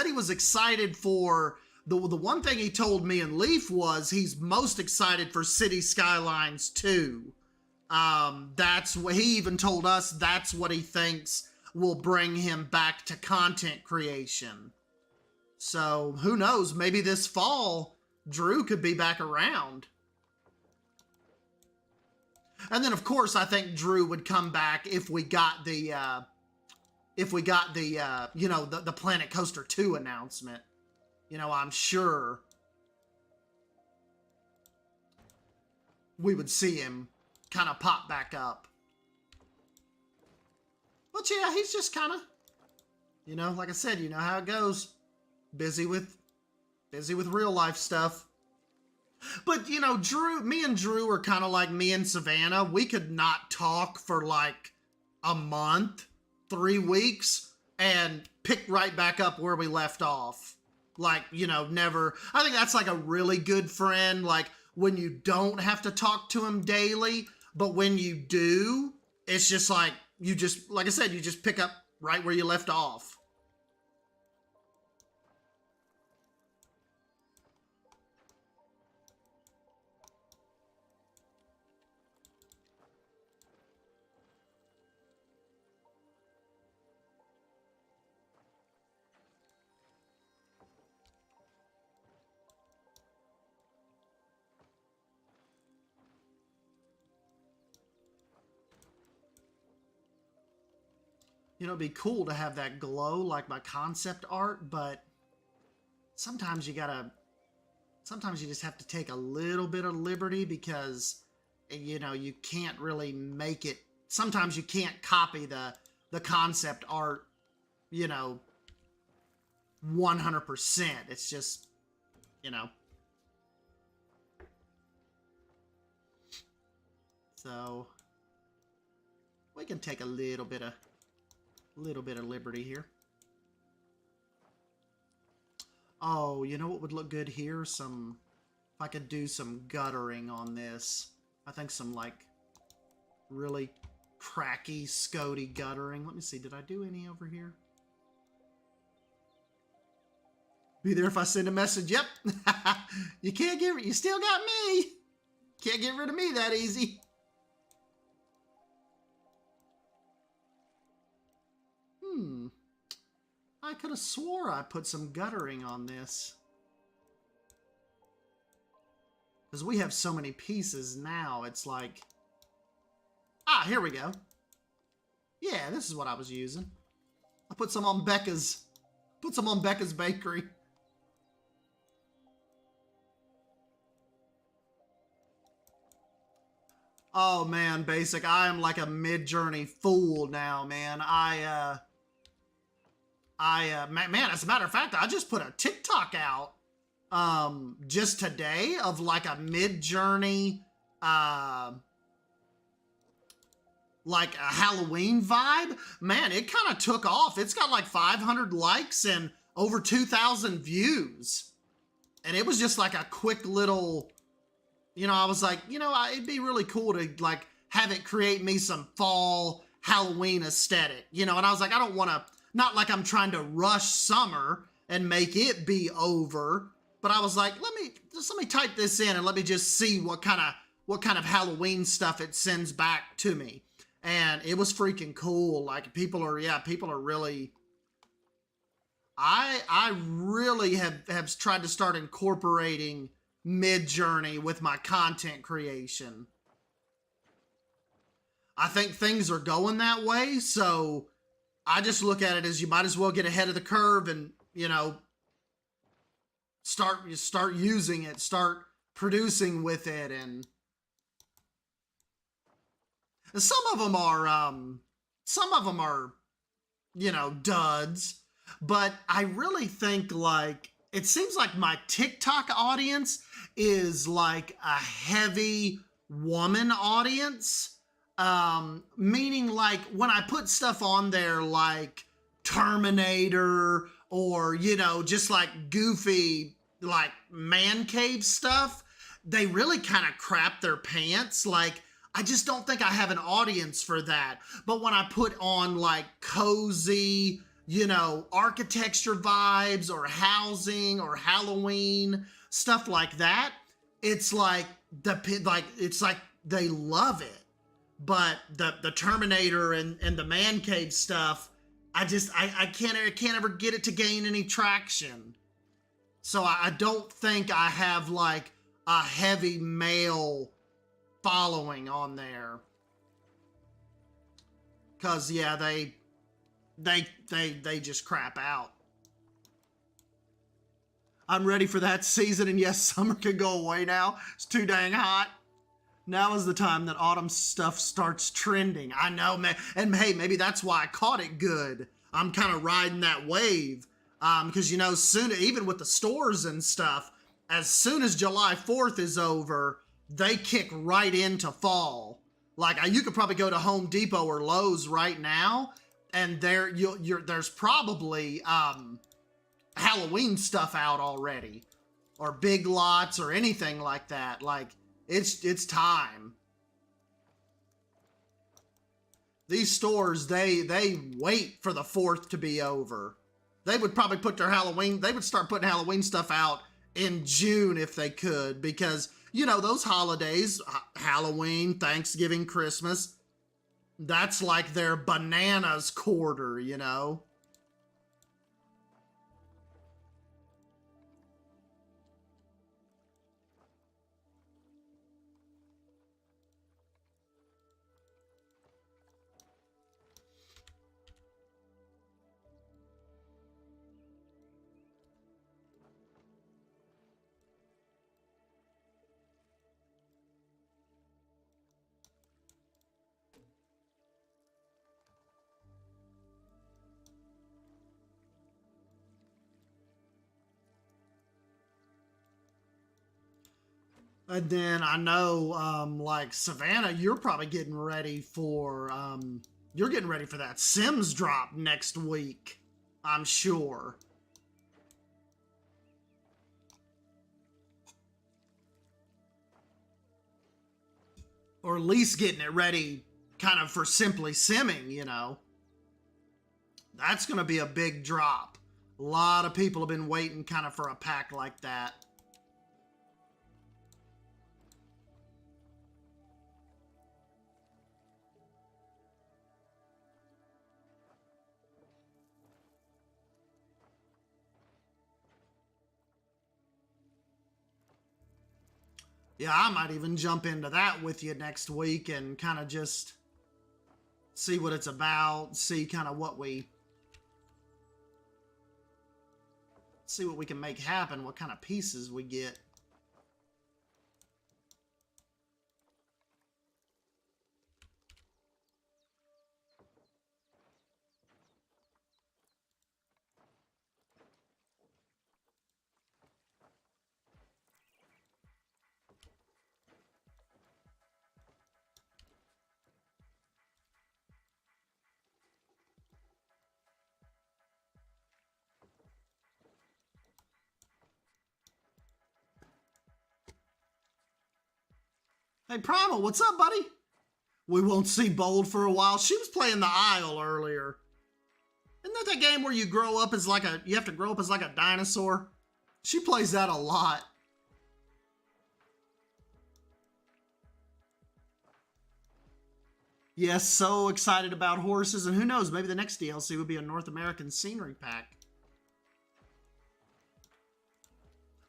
he was excited for the one thing he told me and Leaf was he's most excited for City Skylines 2. That's what he even told us. That's what he thinks will bring him back to content creation. So who knows? Maybe this fall, Drew could be back around. And then of course, I think Drew would come back if we got the Planet Coaster 2 announcement. You know, I'm sure we would see him kind of pop back up. But yeah, he's just kind of, you know, like I said, you know how it goes. Busy with real life stuff. But, you know, me and Drew are kind of like me and Savannah. We could not talk for like a month, 3 weeks, and pick right back up where we left off. Like, you know, never. I think that's like a really good friend. Like when you don't have to talk to him daily, but when you do, it's just like, like I said, you just pick up right where you left off. You know, it'd be cool to have that glow like my concept art, but sometimes you just have to take a little bit of liberty because, you know, you can't really make it. Sometimes you can't copy the concept art, you know, 100%. It's just, you know. So we can take a little bit of liberty here. Oh, you know what would look good here? If I could do some guttering on this. I think some like really cracky, scody guttering. Let me see, did I do any over here? Be there if I send a message. Yep. You still got me. Can't get rid of me that easy. I could have swore I put some guttering on this. Because we have so many pieces now, it's like... Ah, here we go. Yeah, this is what I was using. I put some on Becca's... Put some on Becca's Bakery. Oh, man, Basic. I am like a mid-journey fool now, man. Man, as a matter of fact, I just put a TikTok out just today of like a mid-journey, like a Halloween vibe. Man, it kind of took off. It's got like 500 likes and over 2,000 views. And it was just like a quick little, you know, I was like, you know, it'd be really cool to like have it create me some fall Halloween aesthetic, you know? And I was like, I don't want to, not like I'm trying to rush summer and make it be over, but I was like, let me type this in and let me just see what kind of Halloween stuff it sends back to me. And it was freaking cool. Like people are really, I really have tried to start incorporating Mid-Journey with my content creation. I think things are going that way, so I just look at it as you might as well get ahead of the curve and, you know, start using it, start producing with it. And some of them are, you know, duds, but I really think like, it seems like my TikTok audience is like a heavy woman audience. Meaning like when I put stuff on there like Terminator or, you know, just like goofy, like man cave stuff, they really kind of crap their pants. Like, I just don't think I have an audience for that. But when I put on like cozy, you know, architecture vibes or housing or Halloween, stuff like that, it's like it's like they love it. But the Terminator and the man cave stuff, I can't ever get it to gain any traction. So I don't think I have like a heavy male following on there. Cause yeah, they just crap out. I'm ready for that season, and yes, summer can go away now. It's too dang hot. Now is the time that autumn stuff starts trending. I know, man. And hey, maybe that's why I caught it good. I'm kind of riding that wave. Because, you know, soon, even with the stores and stuff, as soon as July 4th is over, they kick right into fall. Like, you could probably go to Home Depot or Lowe's right now, and there's probably Halloween stuff out already. Or Big Lots or anything like that. Like, it's time. These stores, they wait for the 4th to be over. They would probably they would start putting Halloween stuff out in June if they could, because, you know, those holidays, Halloween, Thanksgiving, Christmas, that's like their bananas quarter, you know? And then I know, like Savannah, you're probably getting ready for, that Sims drop next week, I'm sure. Or at least getting it ready kind of for Simply Simming, you know. That's going to be a big drop. A lot of people have been waiting kind of for a pack like that. Yeah, I might even jump into that with you next week and kind of just see what it's about, see kind of what we can make happen, what kind of pieces we get. Hey, Primal, what's up, buddy? We won't see Bold for a while. She was playing the Isle earlier. Isn't that the game where you grow up as you have to grow up as like a dinosaur? She plays that a lot. Yes, so excited about horses, and who knows, maybe the next DLC would be a North American scenery pack.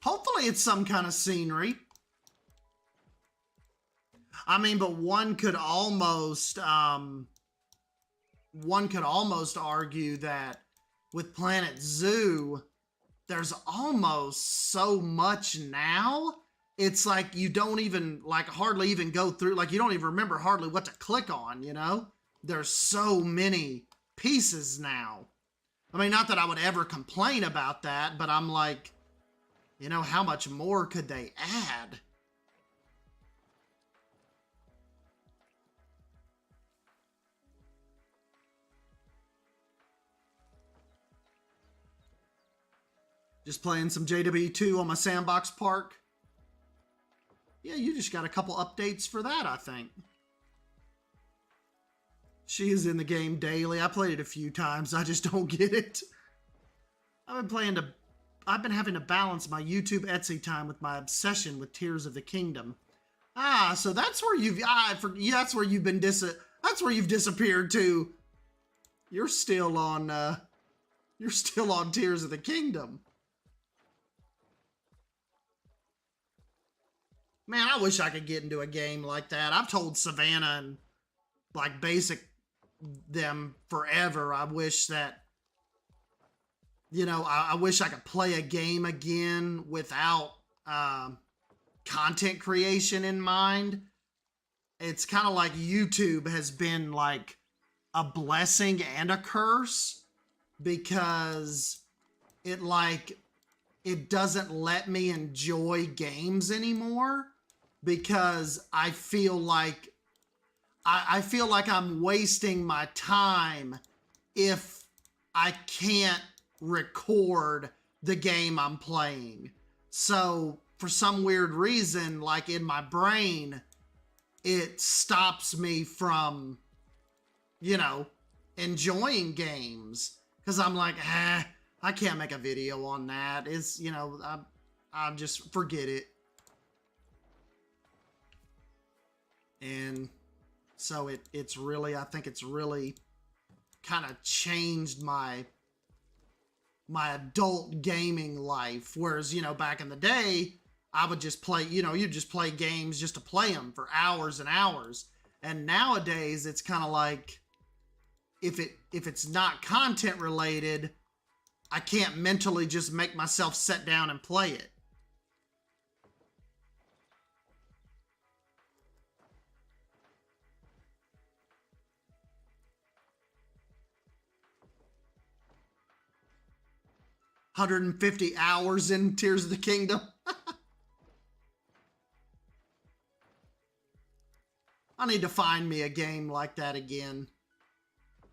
Hopefully it's some kind of scenery. I mean, but one could almost argue that with Planet Zoo, there's almost so much now. It's like you don't even, like, hardly even go through, like, you don't even remember hardly what to click on, you know? There's so many pieces now. I mean, not that I would ever complain about that, but I'm like, you know, how much more could they add? Just playing some JW2 on my sandbox park. Yeah, you just got a couple updates for that, I think. She is in the game daily. I played it a few times. I just don't get it. I've been having to balance my YouTube Etsy time with my obsession with Tears of the Kingdom. Ah, so that's where that's where you've disappeared to. You're still on Tears of the Kingdom. Man, I wish I could get into a game like that. I've told Savannah and like Basic them forever. I wish that, you know, I wish I could play a game again without content creation in mind. It's kind of like YouTube has been like a blessing and a curse because it doesn't let me enjoy games anymore because I feel like I'm wasting my time if I can't record the game I'm playing. So for some weird reason, like in my brain, it stops me from, you know, enjoying games because I'm like, I can't make a video on that. It's, you know, I just forget it. And so it's really, I think it's really kind of changed my adult gaming life. Whereas, you know, back in the day, I would just play, you know, you just play games just to play them for hours and hours. And nowadays it's kind of like, if it's not content related, I can't mentally just make myself sit down and play it. $150 in Tears of the Kingdom. I need to find me a game like that again.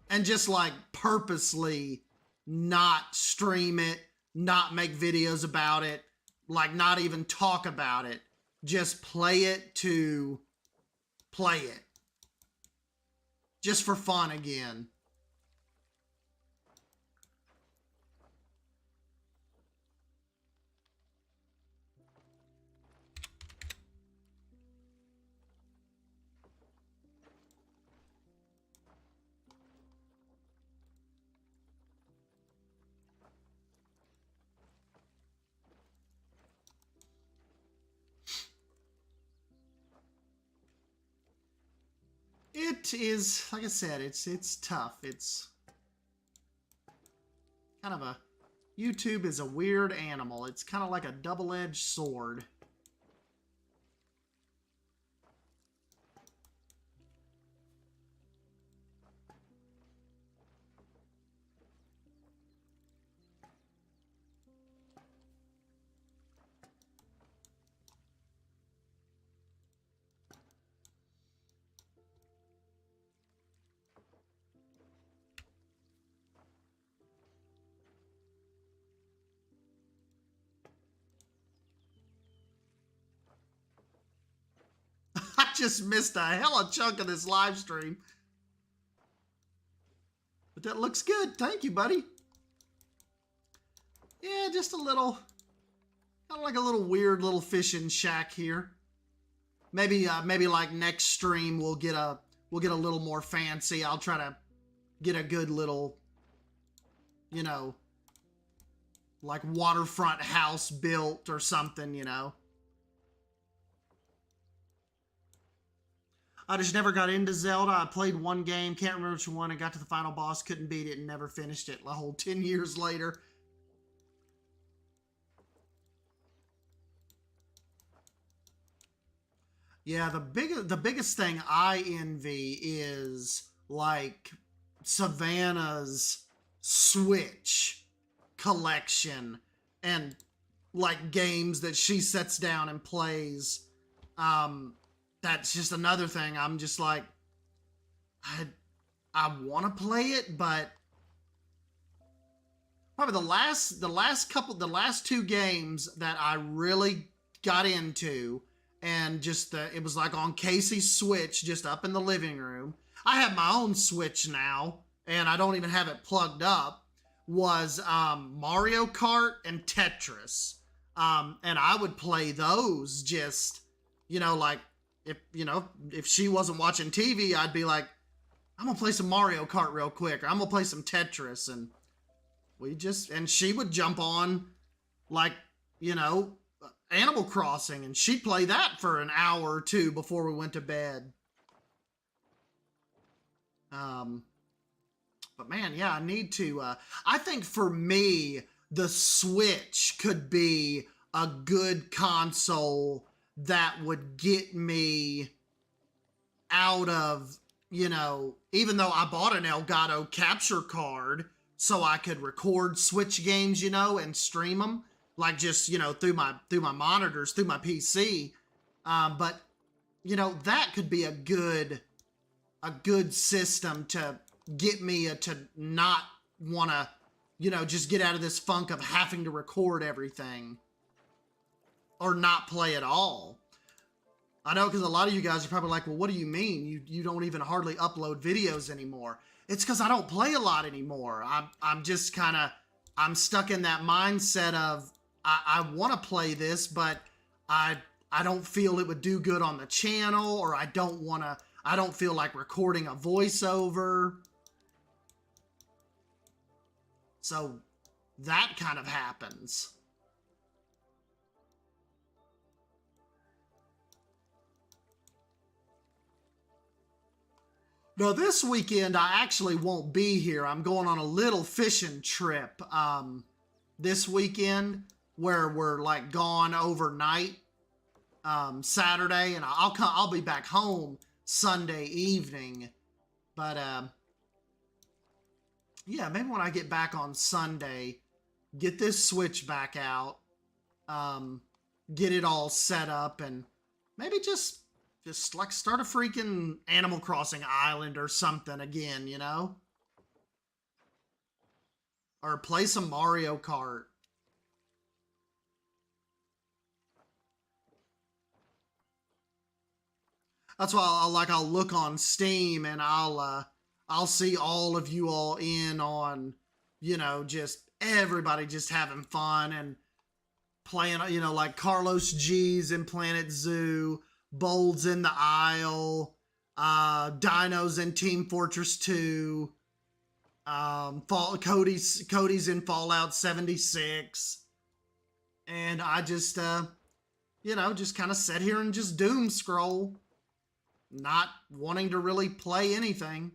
And just like purposely not stream it, not make videos about it, like not even talk about it. Just play it to play it. Just for fun again. It is, like I said, it's tough. It's kind of a, YouTube is a weird animal. It's kind of like a double-edged sword. I just missed a hella chunk of this live stream. But that looks good. Thank you, buddy. Yeah, just a little, kind of like a little weird little fishing shack here. Maybe like next stream we'll get a little more fancy. I'll try to get a good little, you know, like waterfront house built or something, you know. I just never got into Zelda. I played one game, can't remember which one, and got to the final boss, couldn't beat it, and never finished it. A whole 10 years later. Yeah, the biggest thing I envy is like Savannah's Switch collection and like games that she sets down and plays. That's just another thing. I'm just like, I want to play it, but probably the last two games that I really got into, and just it was like on Casey's Switch, just up in the living room. I have my own Switch now, and I don't even have it plugged up. Was Mario Kart and Tetris, and I would play those. Just, you know, like if she wasn't watching TV, I'd be like, I'm gonna play some Mario Kart real quick, or I'm gonna play some Tetris, and she would jump on, like, you know, Animal Crossing, and she'd play that for an hour or two before we went to bed. But man, yeah, I need to, I think for me, the Switch could be a good console that would get me out of, you know, even though I bought an Elgato capture card so I could record Switch games, you know, and stream them, like just, you know, through my monitors, through my PC. But, you know, that could be a good system to get me to not want to, you know, just get out of this funk of having to record everything or not play at all. I know, because a lot of you guys are probably like, well, what do you mean? You don't even hardly upload videos anymore. It's because I don't play a lot anymore. I'm just kind of, I'm stuck in that mindset of, I want to play this, but I don't feel it would do good on the channel, or I don't feel like recording a voiceover. So that kind of happens. Now, this weekend, I actually won't be here. I'm going on a little fishing trip this weekend, where we're like gone overnight Saturday, and I'll be back home Sunday evening. But yeah, maybe when I get back on Sunday, get this Switch back out, get it all set up, and maybe just like start a freaking Animal Crossing island or something again, you know? Or play some Mario Kart. That's why I'll look on Steam, and I'll see all of you all in on, you know, just everybody just having fun and playing, you know, like Carlos G's in Planet Zoo, Bold's in the Isle, Dino's in Team Fortress 2, Cody's in Fallout 76, and I just, you know, just kind of sit here and just doom scroll. not wanting to really play anything.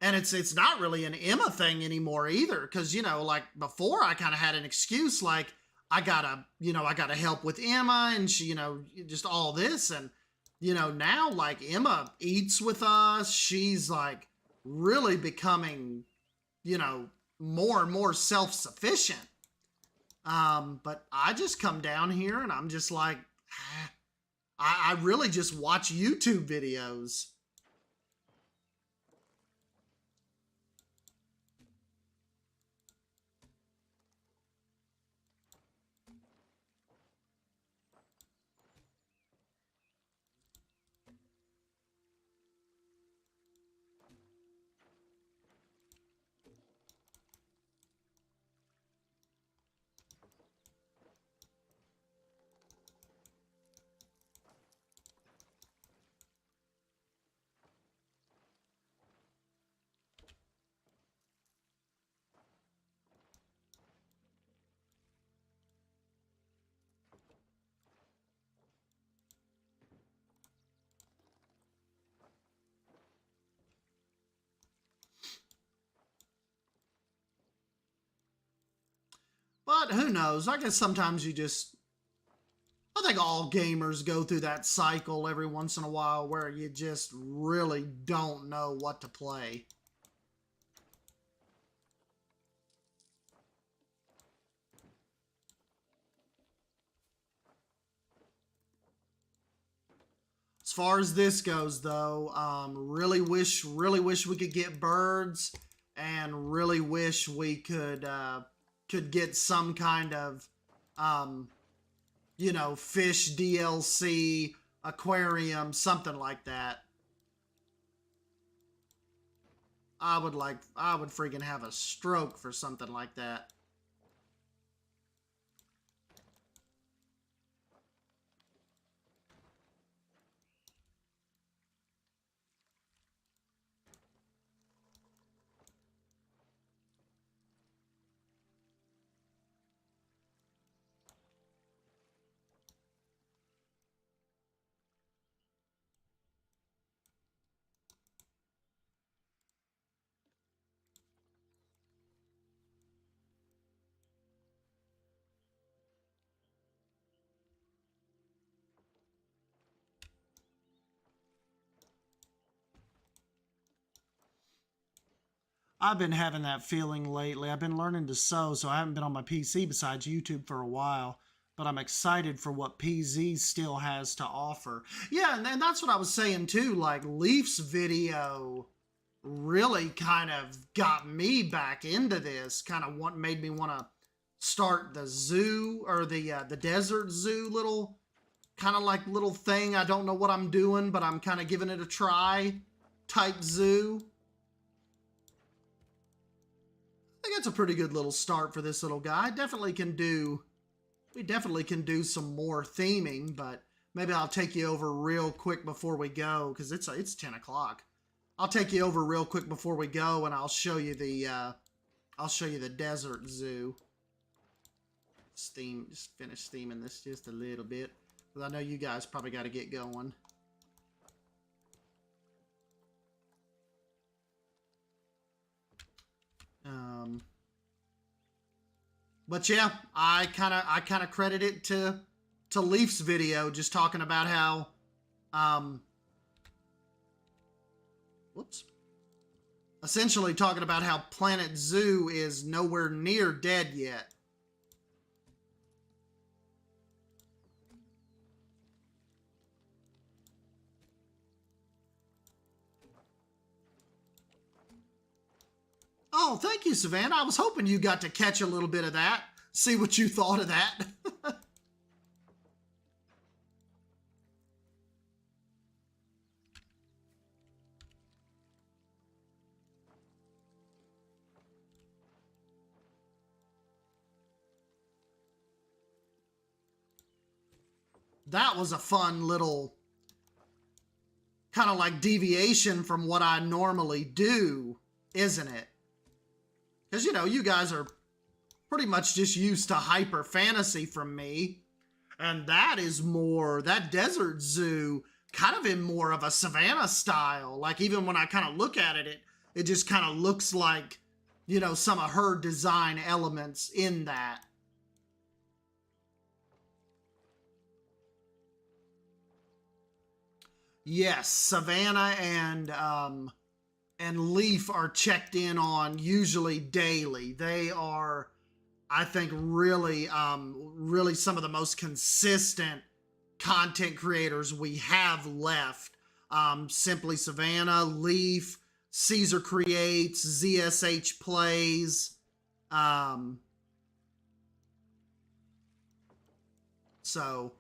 And it's not really an Emma thing anymore either, because, you know, like before I kind of had an excuse, like I gotta help with Emma and she, you know, just all this. And, you know, now like Emma eats with us. She's like really becoming, you know, more and more self-sufficient. But I just come down here and I'm just like, I really just watch YouTube videos. But who knows? I guess sometimes I think all gamers go through that cycle every once in a while where you just really don't know what to play. As far as this goes, though, really wish we could get birds, and really wish we could get some kind of, you know, fish DLC, aquarium, something like that. I would freaking have a stroke for something like that. I've been having that feeling lately. I've been learning to sew, so I haven't been on my PC besides YouTube for a while. But I'm excited for what PZ still has to offer. Yeah, and that's what I was saying too. Like Leaf's video really kind of got me back into this. Kind of made me want to start the zoo, or the desert zoo little thing. I don't know what I'm doing, but I'm kind of giving it a try type zoo. I think it's a pretty good little start for this little guy. We definitely can do some more theming, but maybe I'll take you over real quick before we go, because it's 10 o'clock. I'll take you over real quick before we go, and I'll show you the desert zoo. Just finish theming this just a little bit, because I know you guys probably got to get going. But yeah, I kind of credit it to Leaf's video, just talking about how, essentially talking about how Planet Zoo is nowhere near dead yet. Oh, thank you, Savannah. I was hoping you got to catch a little bit of that. See what you thought of that. That was a fun little kind of like deviation from what I normally do, isn't it? Because, you know, you guys are pretty much just used to hyper fantasy from me. And that desert zoo kind of in more of a Savannah style. Like even when I kind of look at it, it just kind of looks like, you know, some of her design elements in that. Yes, Savannah and Leaf are checked in on usually daily. They are, I think, really, really some of the most consistent content creators we have left. Simply Savannah, Leaf, Caesar Creates, ZSH Plays. So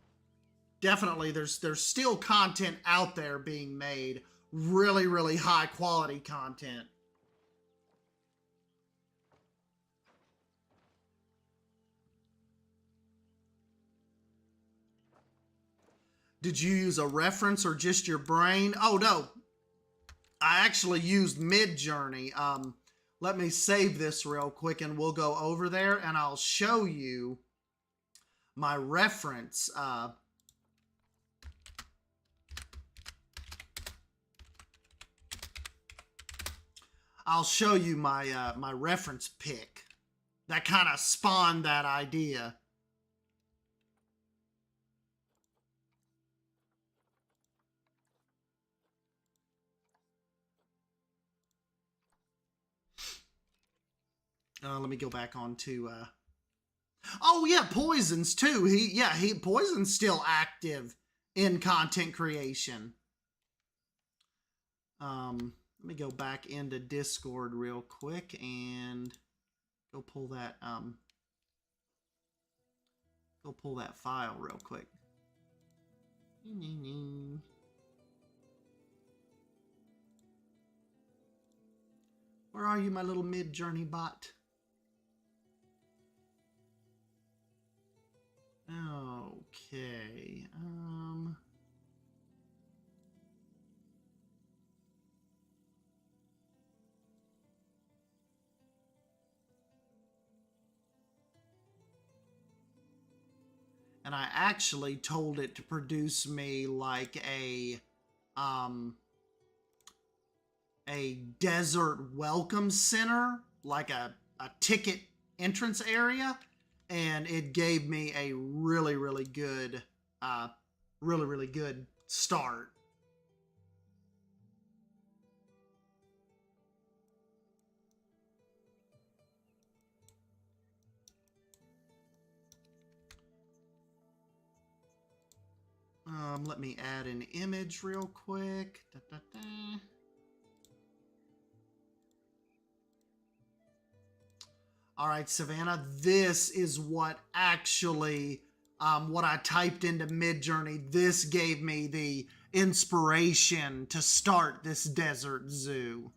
definitely there's still content out there being made. Really, really high quality content. Did you use a reference or just your brain? Oh no, I actually used Midjourney. Let me save this real quick and we'll go over there and I'll show you my reference. I'll show you my my reference pick that kind of spawned that idea. Let me go back on to oh yeah, Poison's too. Poison's still active in content creation. Let me go back into Discord real quick and go pull that file real quick. Where are you, my little Midjourney bot? Okay. And I actually told it to produce me like a desert welcome center, like a ticket entrance area, and it gave me a really, really good start. Let me add an image real quick. All right, Savannah, this is what actually, what I typed into Midjourney. This gave me the inspiration to start this desert zoo.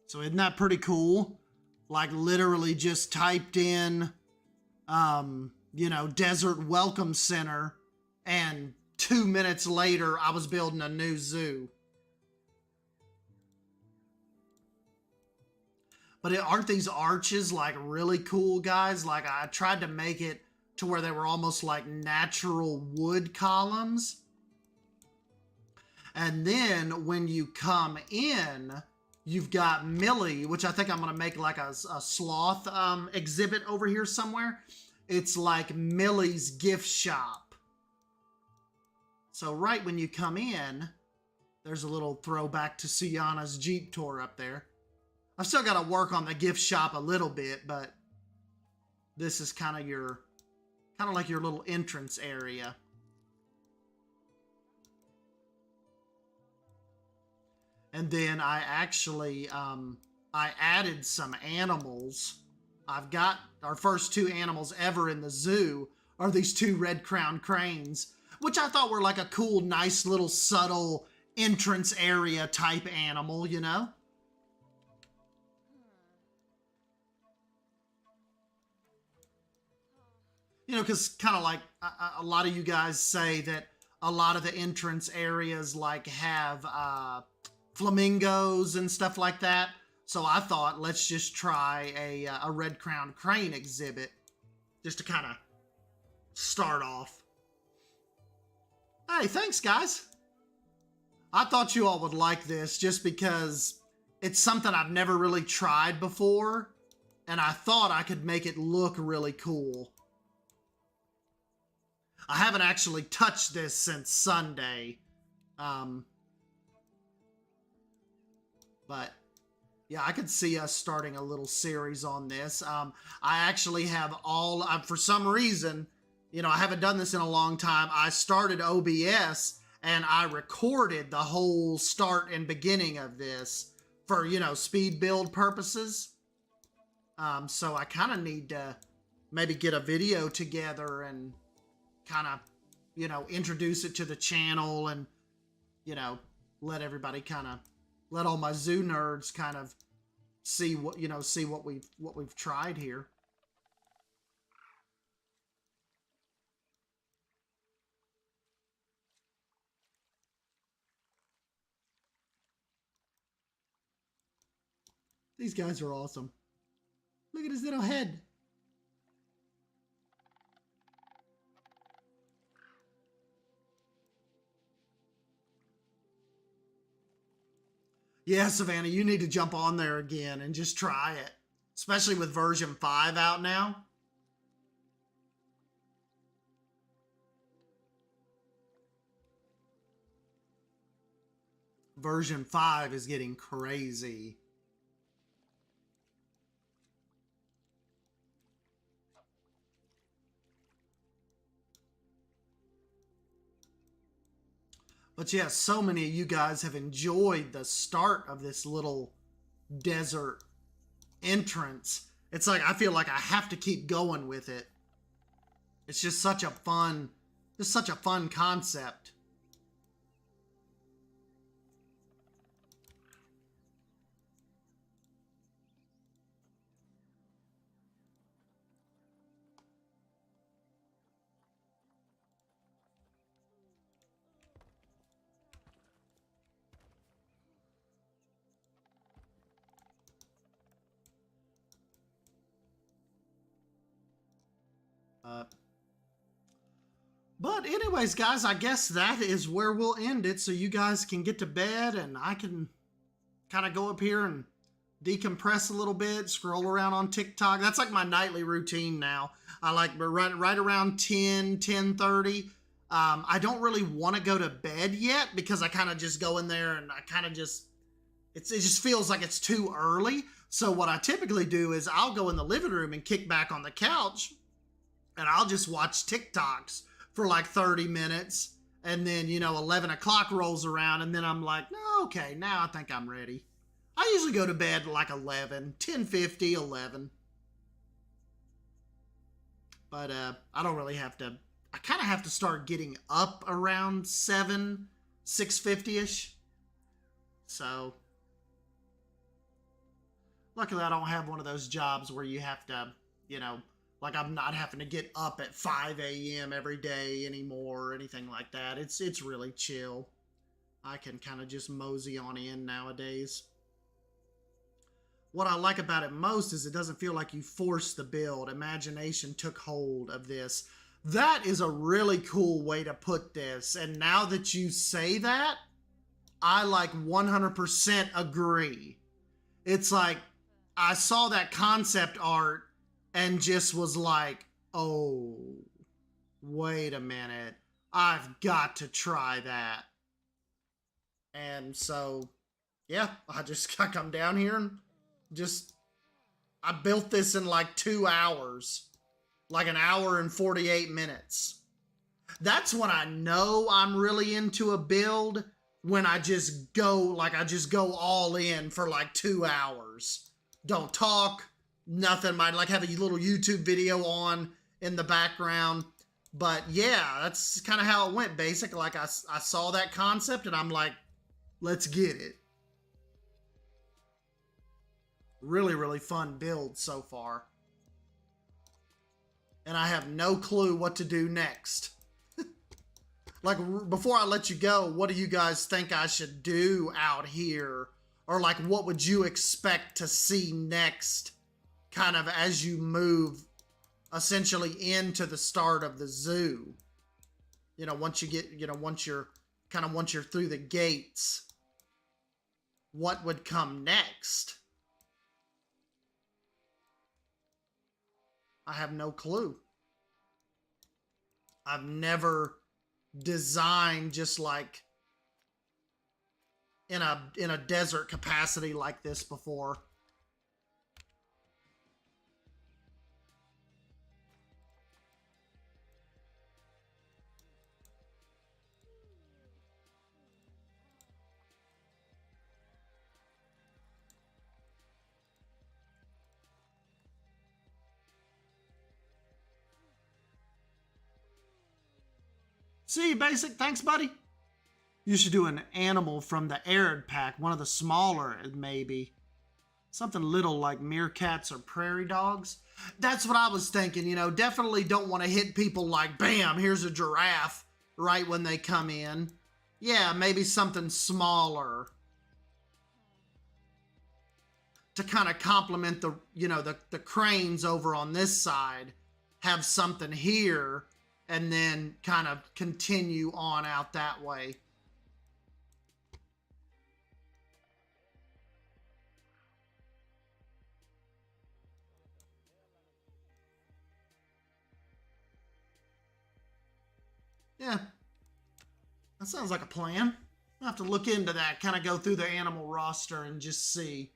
So isn't that pretty cool? Like literally just typed in, you know, Desert Welcome Center, and 2 minutes later, I was building a new zoo. But aren't these arches like really cool, guys? Like I tried to make it to where they were almost like natural wood columns. And then when you come in, you've got Millie, which I think I'm going to make like a sloth exhibit over here somewhere. It's like Millie's gift shop. So right when you come in, there's a little throwback to Suyana's Jeep tour up there. I've still got to work on the gift shop a little bit, but this is kind of like your little entrance area. And then I actually, I added some animals. I've got our first 2 animals ever in the zoo are these 2 red-crowned cranes, which I thought were like a cool, nice little subtle entrance area type animal, you know? You know, because kind of like a lot of you guys say that a lot of the entrance areas like have flamingos and stuff like that. So I thought, let's just try a red crowned crane exhibit just to kind of start off. Hey, thanks, guys. I thought you all would like this just because it's something I've never really tried before, and I thought I could make it look really cool. I haven't actually touched this since Sunday. But yeah, I could see us starting a little series on this. I actually have all, for some reason, you know, I haven't done this in a long time. I started OBS and I recorded the whole start and beginning of this for, you know, speed build purposes. So I kind of need to maybe get a video together and kind of, you know, introduce it to the channel and, you know, let everybody kind of, let all my zoo nerds kind of see what, you know, see what we've tried here. These guys are awesome. Look at his little head. Yeah, Savannah, you need to jump on there again and just try it. Especially with version 5 out now. Version 5 is getting crazy. But yeah, so many of you guys have enjoyed the start of this little desert entrance. It's like, I feel like I have to keep going with it. It's just such a fun concept. But anyways, guys, I guess that is where we'll end it, so you guys can get to bed and I can kind of go up here and decompress a little bit, scroll around on TikTok. That's like my nightly routine now. I like right around 10:30. I don't really want to go to bed yet because I kind of just go in there and I kind of just, it just feels like it's too early. So what I typically do is I'll go in the living room and kick back on the couch and I'll just watch TikToks for like 30 minutes. And then, you know, 11 o'clock rolls around and then I'm like, no, okay, now I think I'm ready. I usually go to bed like 11, 10:50, 11. But I don't really have to, I kind of have to start getting up around 7, 6:50-ish. So, luckily I don't have one of those jobs where you have to, you know, like I'm not having to get up at 5 a.m. every day anymore or anything like that. It's really chill. I can kind of just mosey on in nowadays. What I like about it most is it doesn't feel like you forced the build. Imagination took hold of this. That is a really cool way to put this. And now that you say that, I like 100% agree. It's like, I saw that concept art and just was like, oh, wait a minute. I've got to try that. And so, yeah, I come down here and I built this in like 2 hours. Like an hour and 48 minutes. That's when I know I'm really into a build, when I just go all in for like 2 hours. Don't talk, nothing. Might like have a little YouTube video on in the background. But yeah, that's kind of how it went. Basically, like I saw that concept and I'm like, let's get it. Really, really fun build so far. and I have no clue what to do next. Like, before I let you go, what do you guys think I should do out here? Or like, what would you expect to see next, kind of as you move essentially into the start of the zoo? You know, once you get, once you're through the gates, what would come next? I have no clue. I've never designed just like in a desert capacity like this before. See, Basic, thanks, buddy. You should do an animal from the Arid pack, one of the smaller, maybe. Something little like meerkats or prairie dogs. That's what I was thinking, you know. Definitely don't want to hit people like, bam, here's a giraffe, right when they come in. Yeah, maybe something smaller to kind of complement the, the cranes over on this side. Have something here, and then kind of continue on out that way. Yeah, that sounds like a plan. I'll have to look into that, kind of go through the animal roster and just see.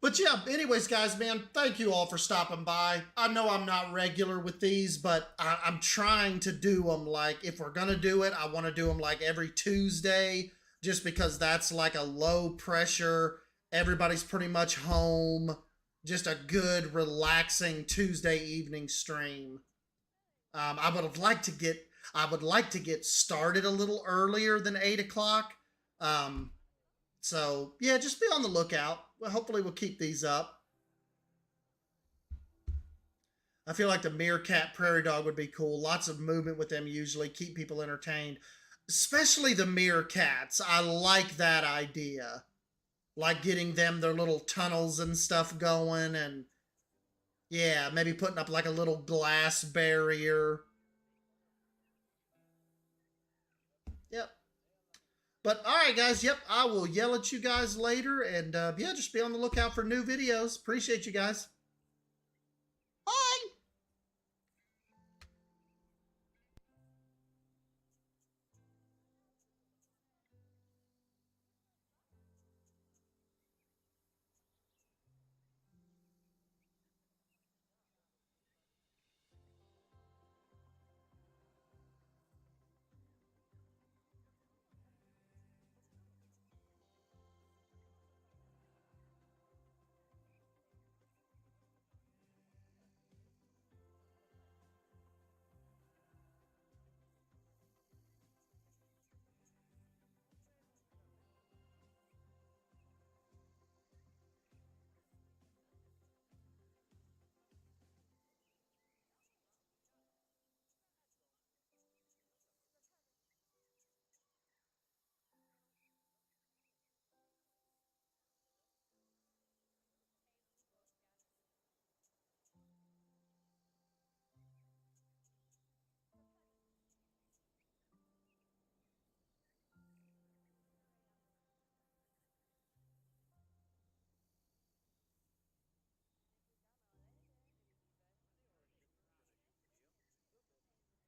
But yeah, anyways, guys, man, thank you all for stopping by. I know I'm not regular with these, but I'm trying to do them like, if we're going to do it, I want to do them like every Tuesday, just because that's like a low pressure. Everybody's pretty much home. Just a good, relaxing Tuesday evening stream. I would like to get started a little earlier than 8 o'clock. So yeah, just be on the lookout. Well, hopefully we'll keep these up. I feel like the meerkat prairie dog would be cool. Lots of movement with them usually. Keep people entertained. Especially the meerkats. I like that idea. Like getting them their little tunnels and stuff going. And yeah, maybe putting up like a little glass barrier. Yep. But all right, guys. Yep, I will yell at you guys later. And yeah, just be on the lookout for new videos. Appreciate you guys.